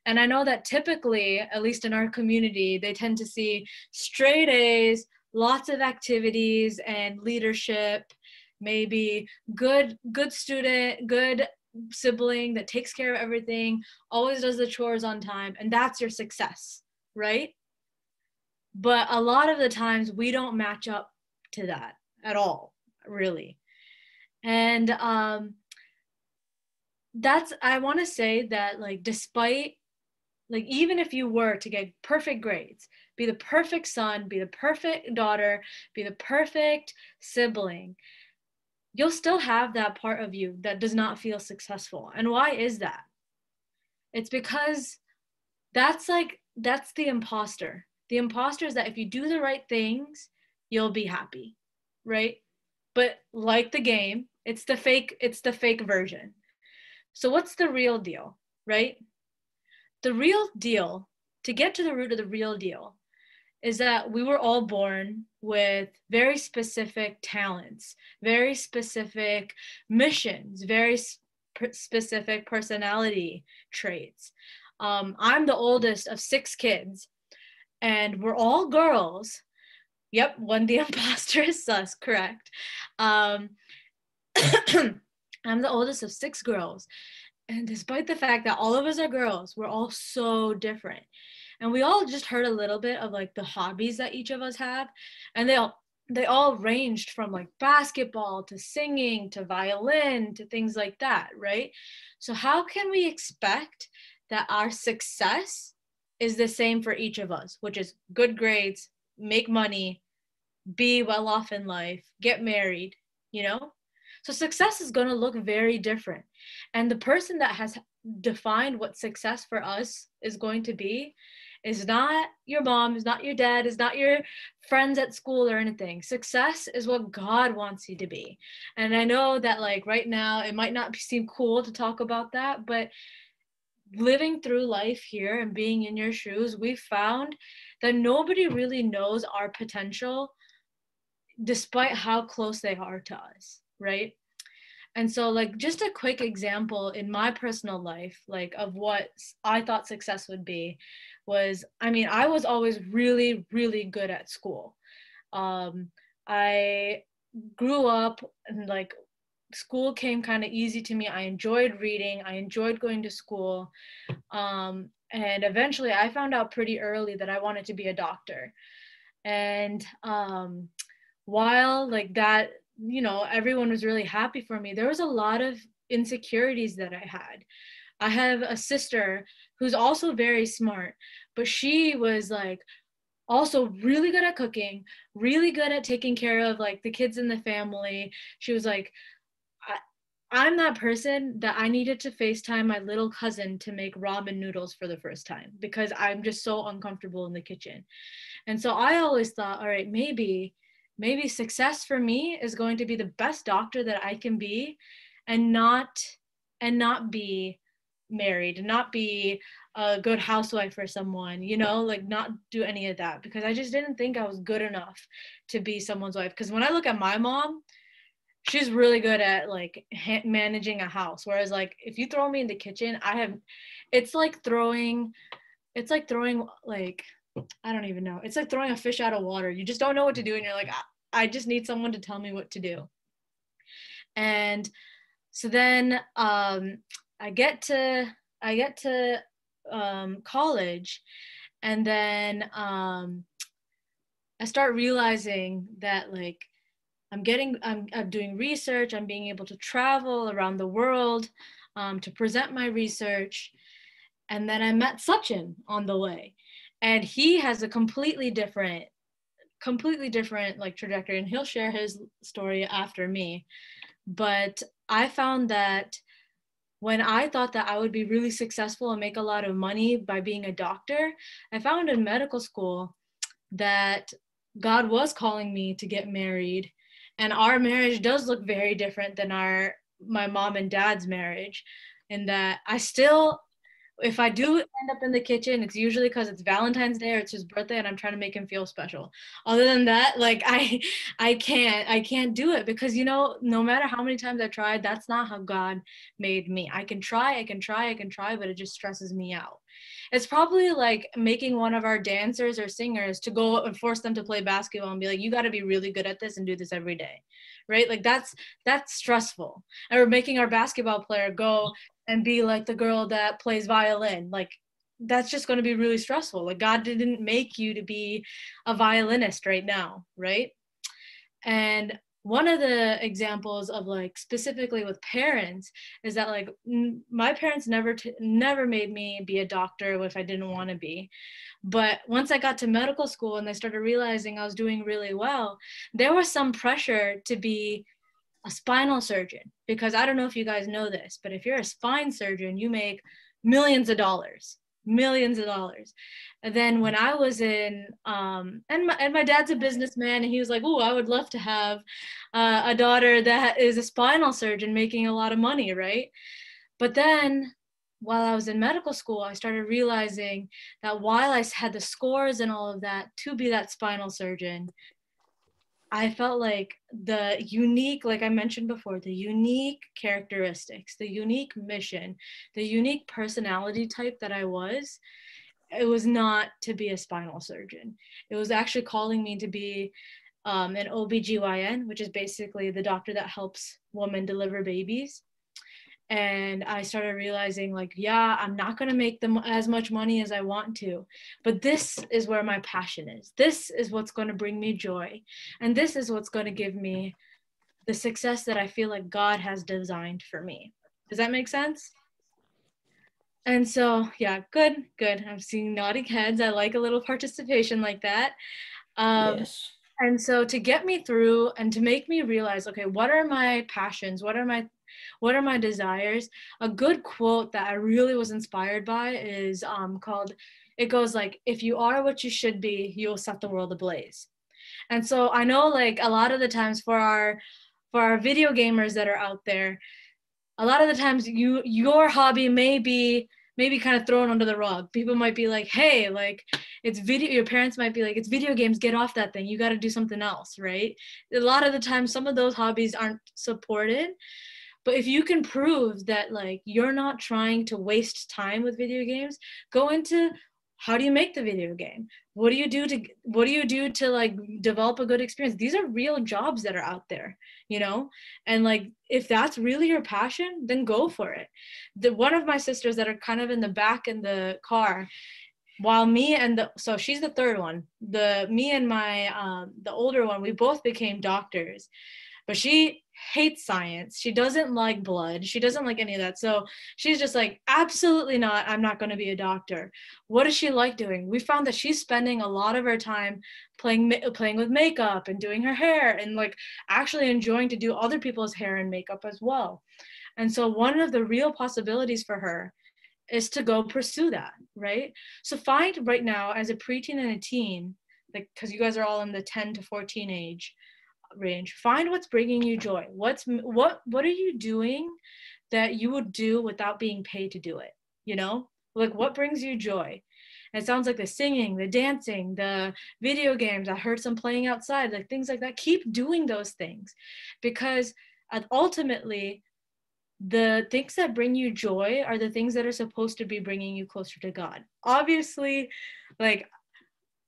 And I know that typically, at least in our community, they tend to see straight A's, lots of activities and leadership, maybe good student, good sibling that takes care of everything, always does the chores on time, and that's your success, right? But a lot of the times we don't match up to that at all, really. And I want to say that like despite, like even if you were to get perfect grades, be the perfect son, be the perfect daughter, be the perfect sibling, you'll still have that part of you that does not feel successful. And why is that? It's because that's the imposter. The imposter is that if you do the right things, you'll be happy, right? But like the game, it's the fake version. So what's the real deal, right? The real deal, to get to the root of the real deal, is that we were all born with very specific talents, very specific missions, very specific personality traits. I'm the oldest of 6 kids, and we're all girls. Yep, when the imposter is sus, correct. I'm the oldest of 6 girls. And despite the fact that all of us are girls, we're all so different. And we all just heard a little bit of like the hobbies that each of us have. And they all ranged from like basketball to singing to violin to things like that, right? So how can we expect that our success is the same for each of us, which is good grades, make money, be well off in life, get married, you know? So success is going to look very different. And the person that has defined what success for us is going to be is not your mom, is not your dad, is not your friends at school or anything. Success is what God wants you to be. And I know that like right now it might not seem cool to talk about that, but living through life here and being in your shoes, we found that nobody really knows our potential despite how close they are to us, right? And so like just a quick example in my personal life, like of what I thought success would be was, I mean, I was always really, really good at school. I grew up and like school came kind of easy to me. I enjoyed reading. I enjoyed going to school. And eventually I found out pretty early that I wanted to be a doctor. And while like that, you know, everyone was really happy for me, there was a lot of insecurities that I had. I have a sister who's also very smart, but she was like also really good at cooking, really good at taking care of like the kids in the family. She was like, I'm that person that I needed to FaceTime my little cousin to make ramen noodles for the first time because I'm just so uncomfortable in the kitchen. And so I always thought, all right, maybe success for me is going to be the best doctor that I can be and not be married and not be a good housewife for someone, you know, like not do any of that because I just didn't think I was good enough to be someone's wife. Because when I look at my mom, she's really good at like managing a house, whereas like if you throw me in the kitchen, it's like throwing like I don't even know, it's like throwing a fish out of water. You just don't know what to do and you're like, I just need someone to tell me what to do. And so then I get to college, and then I start realizing that like I'm doing research, I'm being able to travel around the world to present my research. And then I met Sachin on the way, and he has a completely different like trajectory, and he'll share his story after me. But I found that when I thought that I would be really successful and make a lot of money by being a doctor, I found in medical school that God was calling me to get married. And our marriage does look very different than my mom and dad's marriage, in that I still, if I do end up in the kitchen, it's usually because it's Valentine's Day or it's his birthday and I'm trying to make him feel special. Other than that, like I can't do it because, you know, no matter how many times I tried, that's not how God made me. I can try, but it just stresses me out. It's probably like making one of our dancers or singers to go and force them to play basketball and be like, you got to be really good at this and do this every day, right? Like that's stressful. And we're making our basketball player go and be like the girl that plays violin. Like that's just going to be really stressful. Like God didn't make you to be a violinist right now, right? And one of the examples of like specifically with parents is that like my parents never made me be a doctor if I didn't want to be. But once I got to medical school and they started realizing I was doing really well, there was some pressure to be a spinal surgeon, because I don't know if you guys know this, but if you're a spine surgeon, you make millions of dollars. And then when I was in, and my dad's a businessman, and he was like, "Oh, I would love to have a daughter that is a spinal surgeon making a lot of money, right?" But then while I was in medical school, I started realizing that while I had the scores and all of that to be that spinal surgeon, I felt like the unique, like I mentioned before, the unique characteristics, the unique mission, the unique personality type that I was, it was not to be a spinal surgeon. It was actually calling me to be an OBGYN, which is basically the doctor that helps women deliver babies. And I started realizing like, yeah, I'm not going to make them as much money as I want to, but this is where my passion is. This is what's going to bring me joy. And this is what's going to give me the success that I feel like God has designed for me. Does that make sense? And so, yeah, good. I'm seeing nodding heads. I like a little participation like that. Yes. And so to get me through and to make me realize, okay, what are my passions? What are my desires? A good quote that I really was inspired by is it goes like, if you are what you should be, you'll set the world ablaze. And so I know like a lot of the times for our video gamers that are out there, a lot of the times your hobby may be kind of thrown under the rug. People might be like, hey, like your parents might be like, it's video games, get off that thing, you got to do something else, right? A lot of the time some of those hobbies aren't supported. But if you can prove that like you're not trying to waste time with video games, go into how do you make the video game? What do you do to like develop a good experience? These are real jobs that are out there, you know? And like if that's really your passion, then go for it. One of my sisters that are kind of in the back in the car, while so she's the third one. Me and my the older one, we both became doctors. But she hates science. She doesn't like blood. She doesn't like any of that. So she's just like, absolutely not. I'm not going to be a doctor. What does she like doing? We found that she's spending a lot of her time playing with makeup and doing her hair and like actually enjoying to do other people's hair and makeup as well. And so one of the real possibilities for her is to go pursue that, right? So find right now as a preteen and a teen, like, because you guys are all in the 10 to 14 age range, find what's bringing you joy. What are you doing that you would do without being paid to do it? You know, like what brings you joy? And it sounds like the singing, the dancing, the video games. I heard some playing outside, like things like that. Keep doing those things, because ultimately the things that bring you joy are the things that are supposed to be bringing you closer to God. Obviously, like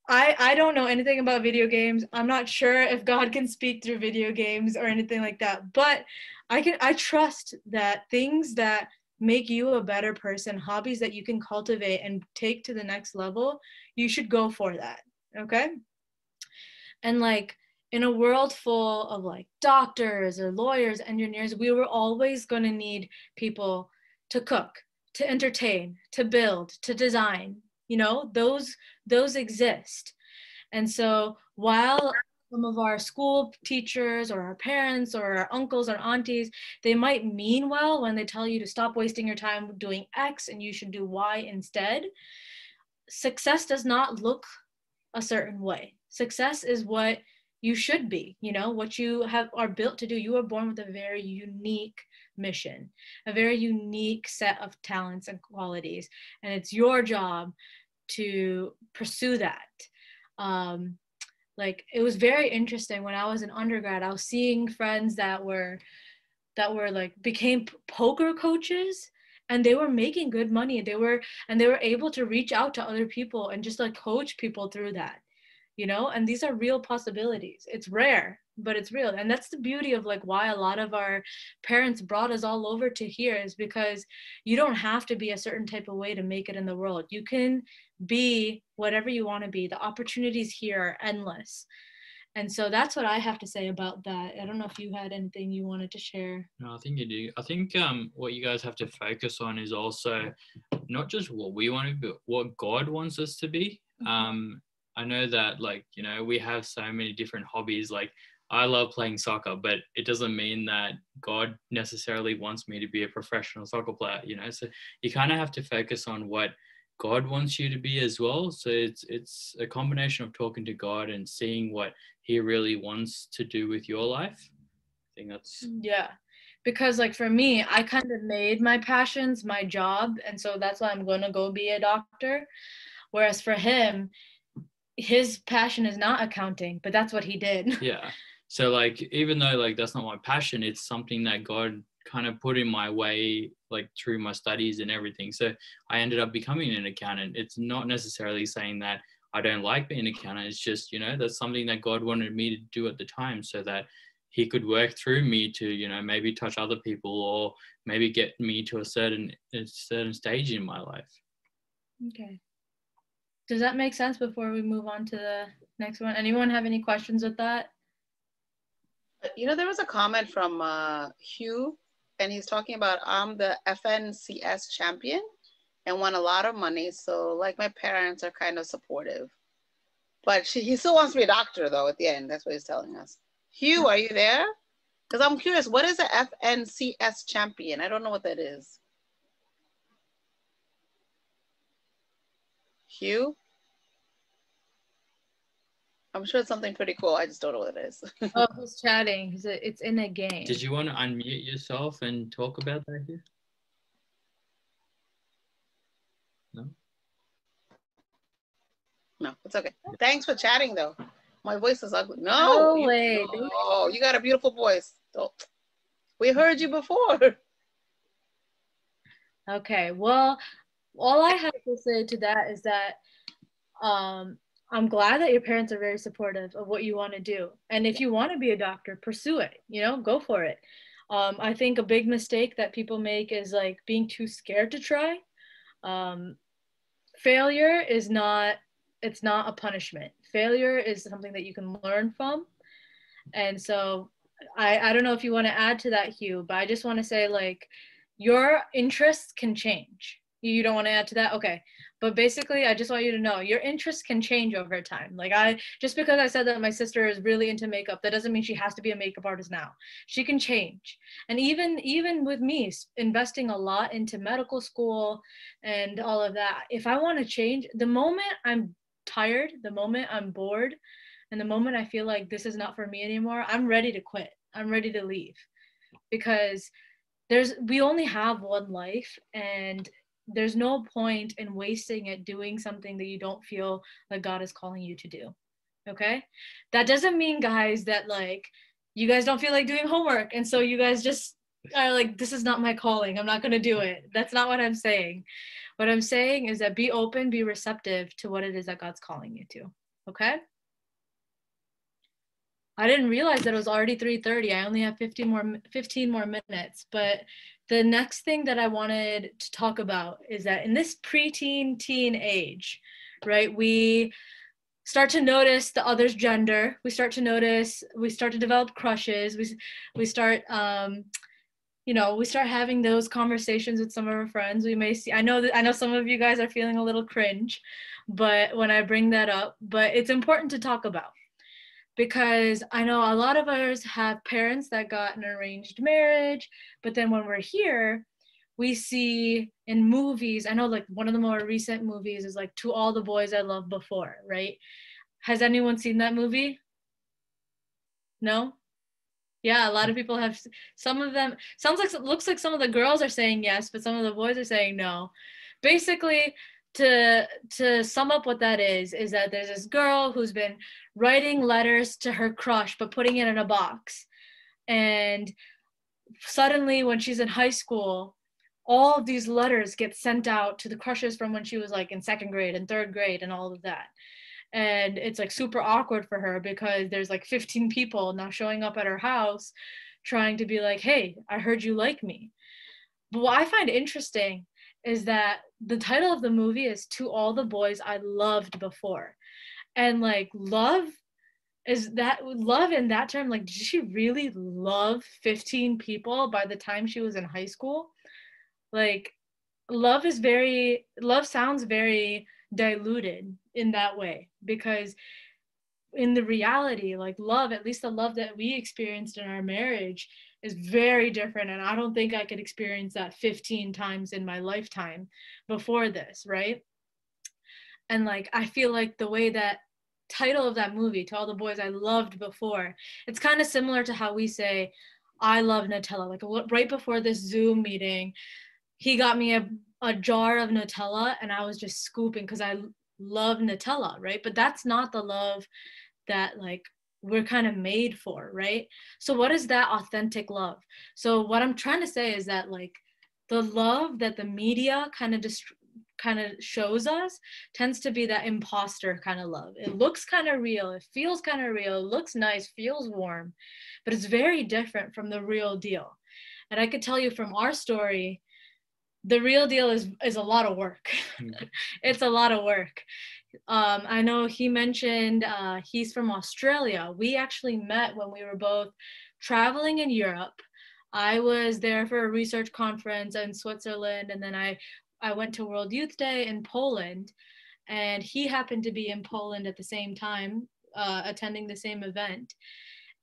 I don't know anything about video games. I'm not sure if God can speak through video games or anything like that, but I trust that things that make you a better person, hobbies that you can cultivate and take to the next level, you should go for that. Okay? And like in a world full of like doctors or lawyers, engineers, we were always going to need people to cook, to entertain, to build, to design. You know, those exist. And so while some of our school teachers or our parents or our uncles or aunties, they might mean well when they tell you to stop wasting your time doing X and you should do Y instead, success does not look a certain way. Success is what you should be, you know, what you are built to do. You are born with a very unique mission, a very unique set of talents and qualities, and it's your job to pursue that. Like it was very interesting when I was an undergrad. I was seeing friends that were like became poker coaches, and they were making good money. They were able to reach out to other people and just like coach people through that, you know. And these are real possibilities. It's rare, but it's real. And that's the beauty of like why a lot of our parents brought us all over to here, is because you don't have to be a certain type of way to make it in the world. You can be whatever you want to be. The opportunities here are endless. And so that's what I have to say about that. I don't know if you had anything you wanted to share. No, I think you do. I think what you guys have to focus on is also not just what we want to be, but what God wants us to be. I know that, like, you know, we have so many different hobbies. Like, I love playing soccer, but it doesn't mean that God necessarily wants me to be a professional soccer player, you know? So you kind of have to focus on what God wants you to be as well. So it's a combination of talking to God and seeing what he really wants to do with your life. I think that's... Yeah. Because like for me, I kind of made my passions my job. And so that's why I'm going to go be a doctor. Whereas for him, his passion is not accounting, but that's what he did. Yeah. So like, even though like that's not my passion, it's something that God kind of put in my way, like through my studies and everything. So I ended up becoming an accountant. It's not necessarily saying that I don't like being an accountant. It's just, you know, that's something that God wanted me to do at the time, so that he could work through me to, you know, maybe touch other people or maybe get me to a certain stage in my life. Okay. Does that make sense before we move on to the next one? Anyone have any questions with that? You know, there was a comment from Hugh, and he's talking about I'm the FNCS champion and won a lot of money. So like my parents are kind of supportive. But he still wants to be a doctor though at the end. That's what he's telling us. Hugh, are you there? Because I'm curious, what is a FNCS champion? I don't know what that is. Hugh? I'm sure it's something pretty cool. I just don't know what it is. Oh, he's chatting. It's in a game. Did you want to unmute yourself and talk about that here? No? No, it's okay. Thanks for chatting though. My voice is ugly. No, way. Oh, you got a beautiful voice. We heard you before. Okay, well, all I have to say to that is that I'm glad that your parents are very supportive of what you want to do. And if you want to be a doctor, pursue it, you know, go for it. I think a big mistake that people make is like being too scared to try. Failure is not, it's not a punishment. Failure is something that you can learn from. And so I don't know if you want to add to that, Hugh, but I just want to say like your interests can change. You don't want to add to that? Okay. But basically, I just want you to know your interests can change over time. Like just because I said that my sister is really into makeup, that doesn't mean she has to be a makeup artist now. She can change. And even with me investing a lot into medical school and all of that, if I want to change, the moment I'm tired, the moment I'm bored, and the moment I feel like this is not for me anymore, I'm ready to quit. I'm ready to leave. Because we only have one life, and there's no point in wasting it doing something that you don't feel like God is calling you to do. Okay? That doesn't mean, guys, that like you guys don't feel like doing homework and so you guys just are like, this is not my calling, I'm not going to do it. That's not what I'm saying. What I'm saying is that be open, be receptive to what it is that God's calling you to. Okay? I didn't realize that it was already 3:30. I only have 15 more minutes. But the next thing that I wanted to talk about is that in this preteen teen age, right, we start to notice the other's gender. We start to develop crushes. We start we start having those conversations with some of our friends. We may see, I know some of you guys are feeling a little cringe, but when I bring that up, but it's important to talk about. Because I know a lot of us have parents that got an arranged marriage, but then when we're here, we see in movies, I know like one of the more recent movies is like To All the Boys I Loved Before, right? Has anyone seen that movie? No? Yeah, a lot of people have. Some of them, looks like some of the girls are saying yes, but some of the boys are saying no. Basically, to sum up what that is that there's this girl who's been writing letters to her crush but putting it in a box, and suddenly when she's in high school, all of these letters get sent out to the crushes from when she was like in second grade and third grade and all of that, and it's like super awkward for her because there's like 15 people now showing up at her house trying to be like, hey, I heard you like me. But what I find interesting is that the title of the movie is To All the Boys I Loved Before. And like love in that term, like did she really love 15 people by the time she was in high school? Like love sounds very diluted in that way, because in the reality, like love, at least the love that we experienced in our marriage, is very different, and I don't think I could experience that 15 times in my lifetime before this, right? And like I feel like the way that title of that movie, To All the Boys I Loved Before, it's kind of similar to how we say I love Nutella. Like right before this Zoom meeting, he got me a jar of Nutella and I was just scooping because I love Nutella, right? But that's not the love that like we're kind of made for, right? So what is that authentic love? So what I'm trying to say is that like the love that the media kind of kind of shows us tends to be that imposter kind of love. It looks kind of real, it feels kind of real, it looks nice, feels warm, but it's very different from the real deal. And I could tell you from our story, the real deal is a lot of work. It's a lot of work. I know he mentioned he's from Australia. We actually met when we were both traveling in Europe. I was there for a research conference in Switzerland, and then I went to World Youth Day in Poland, and he happened to be in Poland at the same time, attending the same event.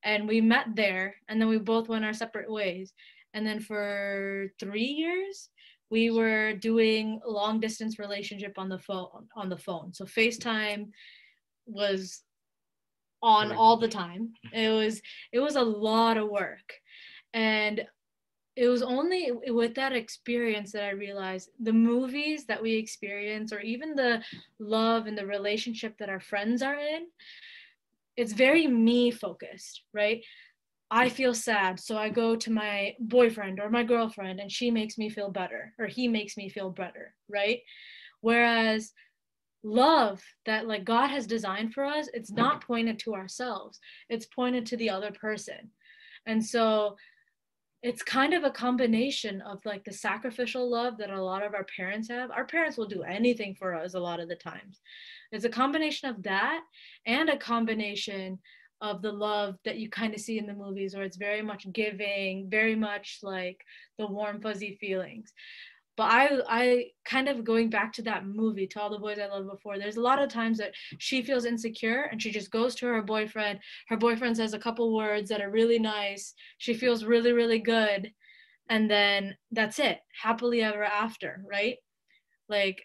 And we met there, and then we both went our separate ways. And then for 3 years, we were doing long distance relationship on the phone. So FaceTime was on all the time. It was a lot of work. And it was only with that experience that I realized the movies that we experience, or even the love and the relationship that our friends are in, it's very me focused, right? I feel sad, so I go to my boyfriend or my girlfriend and she makes me feel better, or he makes me feel better, right? Whereas love that like God has designed for us, it's not pointed to ourselves, it's pointed to the other person. And so it's kind of a combination of like the sacrificial love that a lot of our parents have. Our parents will do anything for us a lot of the times. It's a combination of that and a combination of the love that you kind of see in the movies, where it's very much giving, very much like the warm, fuzzy feelings. But I kind of going back to that movie, To All the Boys I Loved Before, there's a lot of times that she feels insecure and she just goes to her boyfriend. Her boyfriend says a couple words that are really nice. She feels really, really good. And then that's it. Happily ever after, right? Like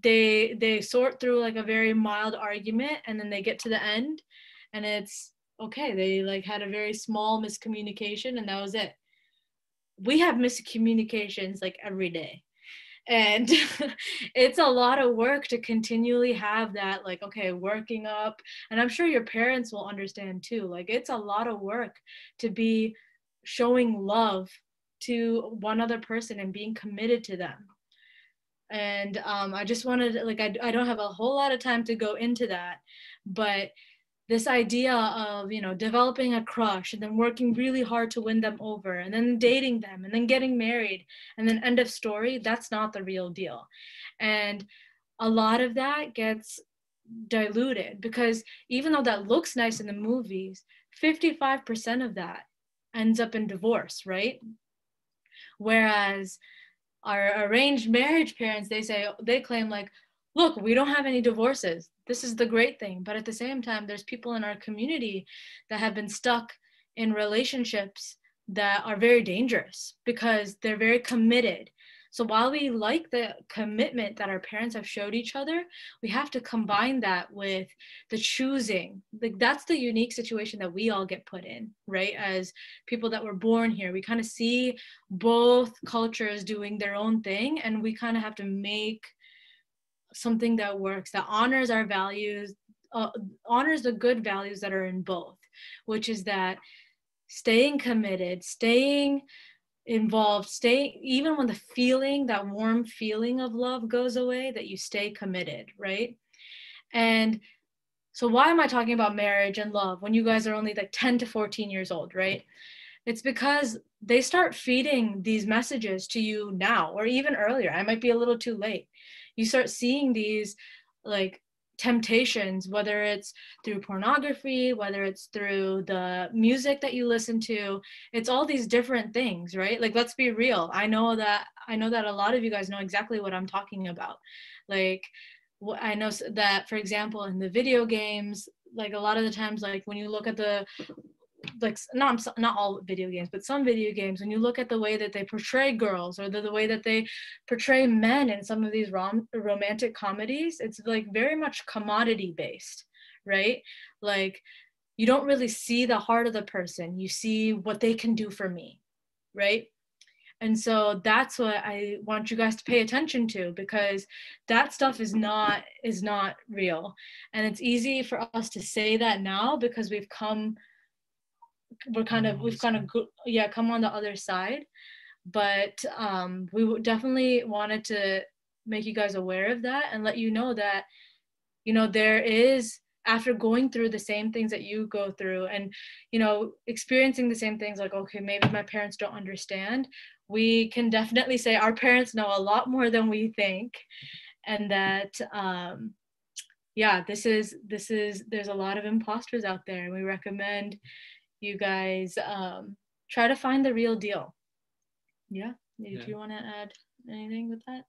they sort through like a very mild argument, and then they get to the end and it's okay. They like had a very small miscommunication and that was it. We have miscommunications like every day, and it's a lot of work to continually have that, like, okay, working up. And I'm sure your parents will understand too, like it's a lot of work to be showing love to one other person and being committed to them. And I just wanted, like, I don't have a whole lot of time to go into that, but this idea of, you know, developing a crush and then working really hard to win them over and then dating them and then getting married and then end of story, that's not the real deal. And a lot of that gets diluted because even though that looks nice in the movies, 55% of that ends up in divorce, right? Whereas our arranged marriage parents, they claim like, look, we don't have any divorces. This is the great thing. But at the same time, there's people in our community that have been stuck in relationships that are very dangerous because they're very committed. So while we like the commitment that our parents have showed each other, we have to combine that with the choosing. Like that's the unique situation that we all get put in, right? As people that were born here, we kind of see both cultures doing their own thing, and we kind of have to make something that works, that honors our values, honors the good values that are in both, which is that staying committed, staying involved, stay, even when the feeling, that warm feeling of love goes away, that you stay committed, right? And so why am I talking about marriage and love when you guys are only like 10 to 14 years old, right? It's because they start feeding these messages to you now, or even earlier. I might be a little too late. You start seeing these like temptations, whether it's through pornography, whether it's through the music that you listen to. It's all these different things, right? Like, let's be real. I know that a lot of you guys know exactly what I'm talking about. Like, I know that, for example, in the video games, like a lot of the times, like when you look at the, like not all video games, but some video games, when you look at the way that they portray girls, or the way that they portray men in some of these romantic comedies, it's like very much commodity based, right? Like you don't really see the heart of the person, you see what they can do for me, right? And so that's what I want you guys to pay attention to, because that stuff is not real. And it's easy for us to say that now because we've come on the other side. But we definitely wanted to make you guys aware of that and let you know that, you know, there is, after going through the same things that you go through and, you know, experiencing the same things, like, okay, maybe my parents don't understand, we can definitely say our parents know a lot more than we think. And that, yeah, there's a lot of imposters out there, and we recommend you guys try to find the real deal. Yeah. Do you want to add anything with that?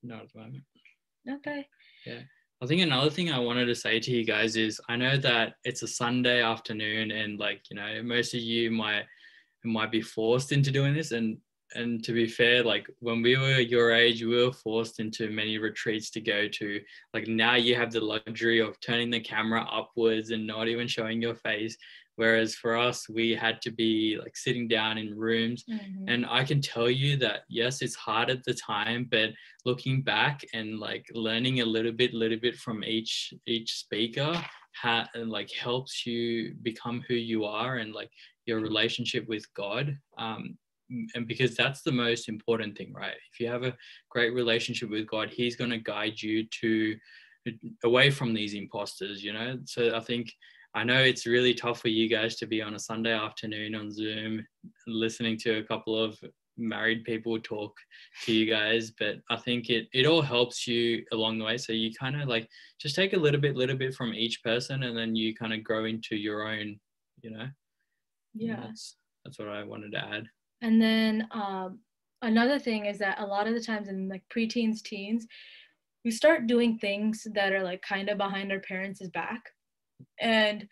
No, at the moment. Okay. Yeah. I think another thing I wanted to say to you guys is, I know that it's a Sunday afternoon, and like, you know, most of you might be forced into doing this, and to be fair, like when we were your age, we were forced into many retreats to go to. Like now you have the luxury of turning the camera upwards and not even showing your face. Whereas for us, we had to be like sitting down in rooms. Mm-hmm. And I can tell you that, yes, it's hard at the time, but looking back and like learning a little bit from each speaker like helps you become who you are, and like your relationship with God. And because that's the most important thing, right? If you have a great relationship with God, he's going to guide you to away from these imposters, you know? So I know it's really tough for you guys to be on a Sunday afternoon on Zoom, listening to a couple of married people talk to you guys, but I think it all helps you along the way. So you kind of like just take a little bit from each person, and then you kind of grow into your own, you know? Yeah. That's what I wanted to add. And then another thing is that a lot of the times in like preteens, teens, we start doing things that are like kind of behind our parents' back. And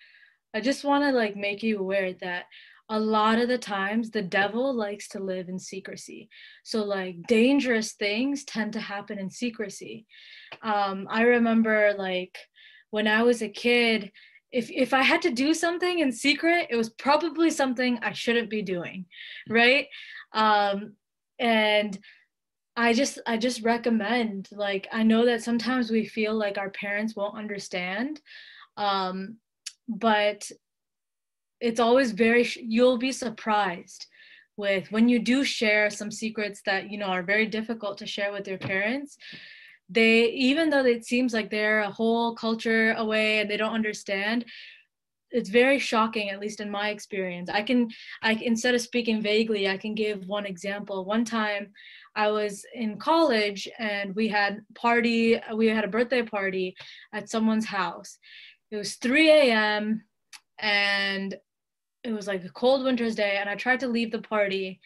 I just want to like make you aware that a lot of the times the devil likes to live in secrecy. So like dangerous things tend to happen in secrecy. I remember like when I was a kid, if I had to do something in secret, it was probably something I shouldn't be doing, right? And I just recommend, like, I know that sometimes we feel like our parents won't understand, but it's always you'll be surprised with when you do share some secrets that, you know, are very difficult to share with your parents. They, even though it seems like they're a whole culture away and they don't understand, it's very shocking, at least in my experience. I instead of speaking vaguely, I can give one example. One time I was in college and we had a birthday party at someone's house. It was 3 a.m. and it was like a cold winter's day, and I tried to leave the party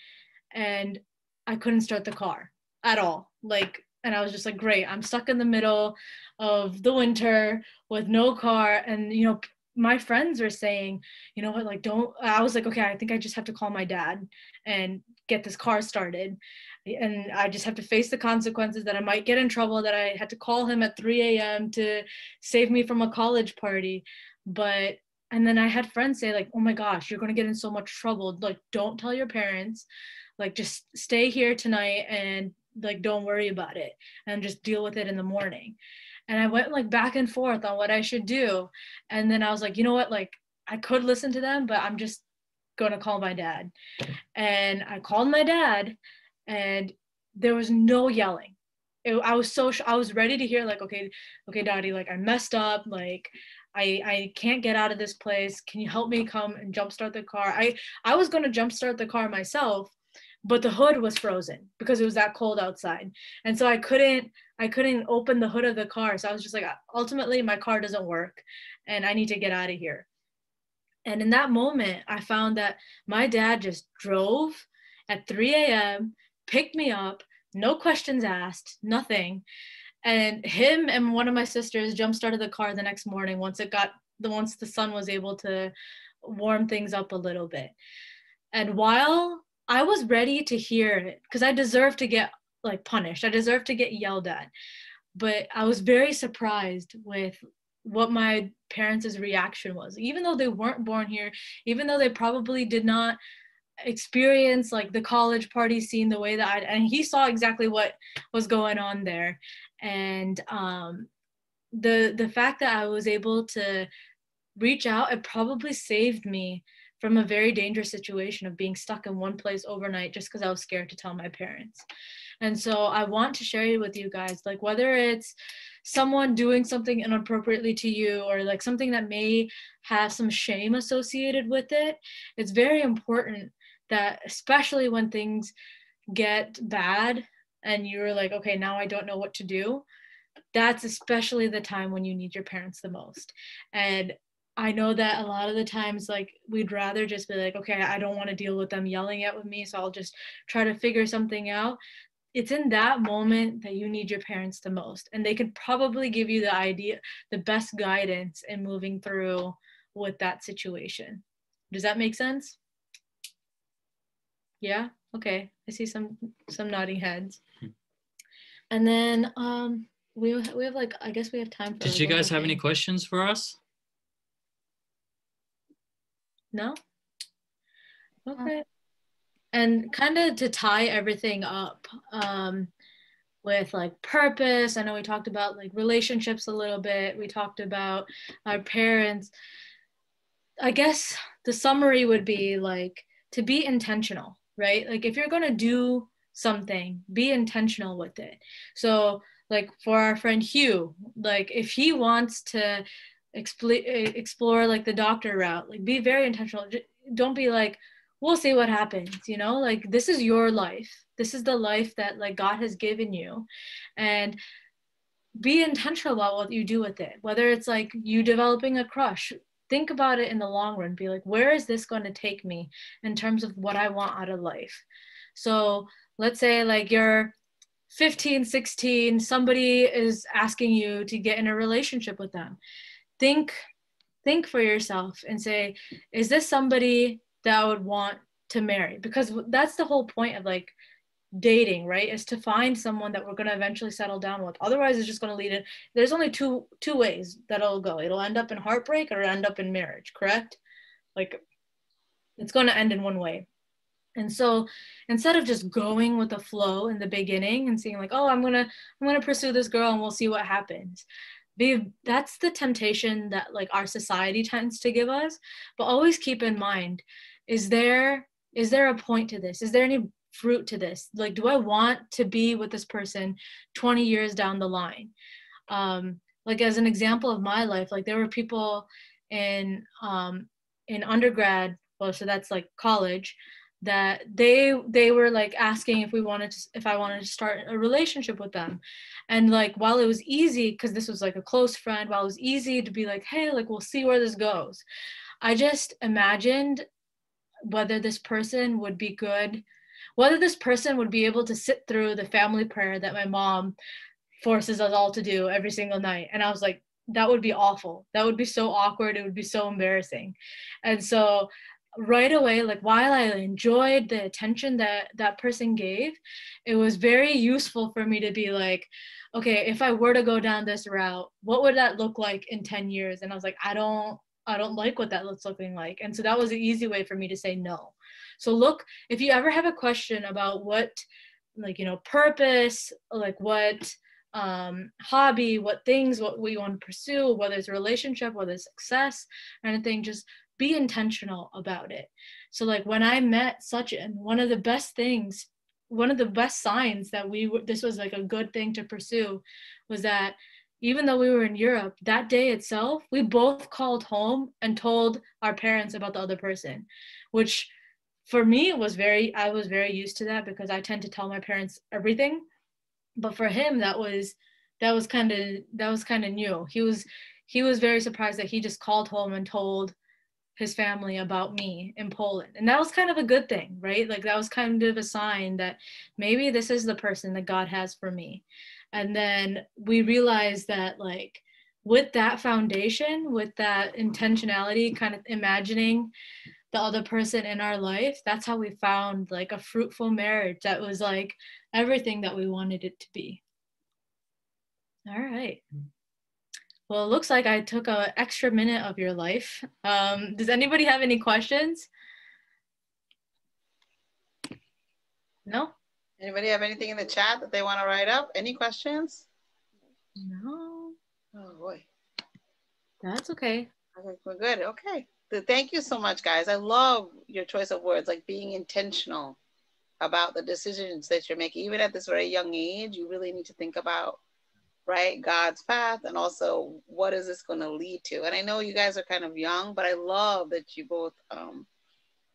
and I couldn't start the car at all. Like, and I was just like, great, I'm stuck in the middle of the winter with no car. And, you know, my friends were saying, you know what, like, I was like, okay, I think I just have to call my dad and get this car started. And I just have to face the consequences that I might get in trouble, that I had to call him at 3 a.m. to save me from a college party. And then I had friends say like, oh my gosh, you're going to get in so much trouble. Like, don't tell your parents, like, just stay here tonight and like, don't worry about it and just deal with it in the morning. And I went like back and forth on what I should do. And then I was like, you know what, like, I could listen to them, but I'm just going to call my dad. And I called my dad and there was no yelling. I was ready to hear like, okay, daddy, like, I messed up. Like, I can't get out of this place. Can you help me come and jumpstart the car? I was going to jumpstart the car myself, but the hood was frozen because it was that cold outside. And so I couldn't open the hood of the car. So I was just like, ultimately my car doesn't work and I need to get out of here. And in that moment, I found that my dad just drove at 3 a.m., picked me up, no questions asked, nothing. And him and one of my sisters jump started the car the next morning once the sun was able to warm things up a little bit. And while I was ready to hear it, because I deserve to get like punished, I deserve to get yelled at, but I was very surprised with what my parents' reaction was. Even though they weren't born here, even though they probably did not experience like the college party scene the way that and he saw exactly what was going on there. And the fact that I was able to reach out, it probably saved me from a very dangerous situation of being stuck in one place overnight just because I was scared to tell my parents. And so I want to share it with you guys, like whether it's someone doing something inappropriately to you or like something that may have some shame associated with it, it's very important that, especially when things get bad and you're like, okay, now I don't know what to do, that's especially the time when you need your parents the most. And I know that a lot of the times, like, we'd rather just be like, okay, I don't want to deal with them yelling at with me, so I'll just try to figure something out. It's in that moment that you need your parents the most, and they could probably give you the best guidance in moving through with that situation. Does that make sense? Yeah? Okay. I see some nodding heads. And then we have like, I guess we have time for. Did you guys have any questions for us? No? Okay. And kind of to tie everything up with like purpose, I know we talked about like relationships a little bit. We talked about our parents. I guess the summary would be like to be intentional, right? Like if you're going to do something, be intentional with it. So like for our friend Hugh, like if he wants to explore like the doctor route, like be very intentional. Don't be like, we'll see what happens, you know, like this is your life. This is the life that like God has given you, and be intentional about what you do with it. Whether it's like you developing a crush, think about it in the long run. Be like, where is this going to take me in terms of what I want out of life? So let's say like you're 15, 16, somebody is asking you to get in a relationship with them. Think for yourself and say, is this somebody that I would want to marry? Because that's the whole point of like dating, right? Is to find someone that we're going to eventually settle down with. Otherwise, it's just going to lead in. There's only two ways that it'll go. It'll end up in heartbreak or end up in marriage, correct? Like it's going to end in one way. And so instead of just going with the flow in the beginning and seeing like, oh, I'm gonna pursue this girl and we'll see what happens. That's the temptation that like our society tends to give us. But always keep in mind, is there a point to this? Is there any fruit to this? Like, do I want to be with this person 20 years down the line? Like as an example of my life, like there were people in undergrad, well, so that's like college, that they were like asking if I wanted to start a relationship with them. And like while it was easy, because this was like a close friend, while it was easy to be like, hey, like we'll see where this goes, I just imagined whether this person would be good, whether this person would be able to sit through the family prayer that my mom forces us all to do every single night. And I was like, that would be awful. That would be so awkward. It would be so embarrassing. And so right away, like while I enjoyed the attention that person gave, it was very useful for me to be like, okay, if I were to go down this route, what would that look like in 10 years? And I was like, I don't like what that looks looking like. And so that was an easy way for me to say no. So look, if you ever have a question about what, like, you know, purpose, like what hobby, what we want to pursue, whether it's a relationship, whether it's success or anything, just be intentional about it. So like when I met Sachin, one of the best signs that this was like a good thing to pursue was that even though we were in Europe, that day itself, we both called home and told our parents about the other person, which for me I was very used to that because I tend to tell my parents everything. But for him, that was kind of new. He was very surprised that he just called home and told his family about me in Poland. And that was kind of a good thing, right? Like that was kind of a sign that maybe this is the person that God has for me. And then we realized that like with that foundation, with that intentionality, kind of imagining the other person in our life, that's how we found like a fruitful marriage that was like everything that we wanted it to be. All right. Well, it looks like I took an extra minute of your life. Does anybody have any questions? No? Anybody have anything in the chat that they want to write up? Any questions? No. Oh boy. That's okay. Okay, we're good. Okay. Thank you so much, guys. I love your choice of words, like being intentional about the decisions that you're making. Even at this very young age, you really need to think about, right, God's path, and also what is this going to lead to. And I know you guys are kind of young, but I love that you both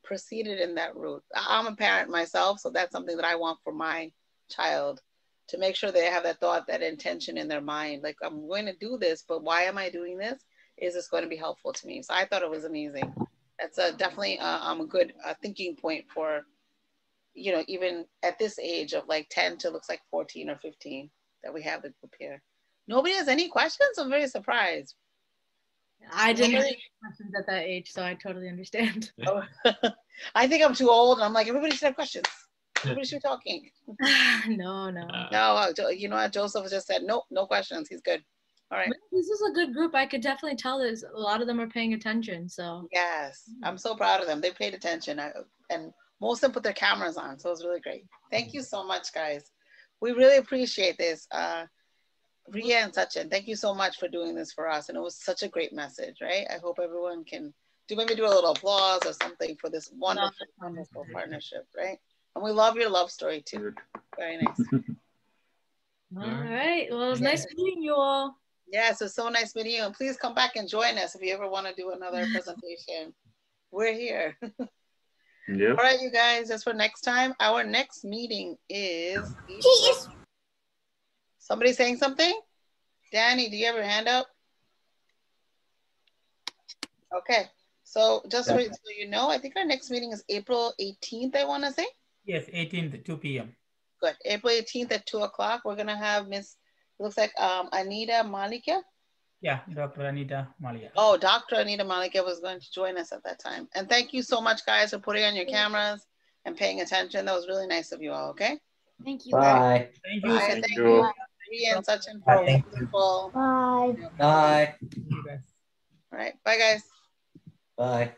proceeded in that route. I'm a parent myself, so that's something that I want for my child, to make sure they have that thought, that intention in their mind. Like, I'm going to do this, but why am I doing this? Is this going to be helpful to me? So I thought it was amazing. That's definitely a good thinking point for, you know, even at this age of like 10 to looks like 14 or 15 that we have the group here. Nobody has any questions? I'm very surprised. I didn't have questions at that age, so I totally understand. Oh, I think I'm too old, and I'm like, everybody should have questions. Everybody should be talking. No. No, you know what? Joseph just said, nope, no questions. He's good. All right. This is a good group. I could definitely tell this. A lot of them are paying attention. So yes, I'm so proud of them. They paid attention, and most of them put their cameras on. So it was really great. Thank you so much, guys. We really appreciate this. Ria and Sachin, thank you so much for doing this for us. And it was such a great message, right? I hope everyone can maybe do a little applause or something for this wonderful, wonderful partnership, right? And we love your love story too. Very nice. All right. Well, it was nice meeting you all. Yes, it was so nice meeting you. And please come back and join us if you ever want to do another presentation. We're here. Yeah. All right, you guys, that's for next time. Our next meeting is... Somebody saying something? Danny, do you have your hand up? Okay. So just so you know, I think our next meeting is April 18th, I want to say. Yes, 18th, 2 p.m. Good. April 18th at 2 o'clock. We're going to have Miss, looks like Anita Malika. Yeah, Dr. Anita Malika. Oh, Dr. Anita Malika was going to join us at that time. And thank you so much, guys, for putting on your cameras and paying attention. That was really nice of you all, okay? Thank you. Bye. Thank you. Bye. Thank you. And Sachin for wonderful. Bye. Bye. All right. Bye, guys. Bye.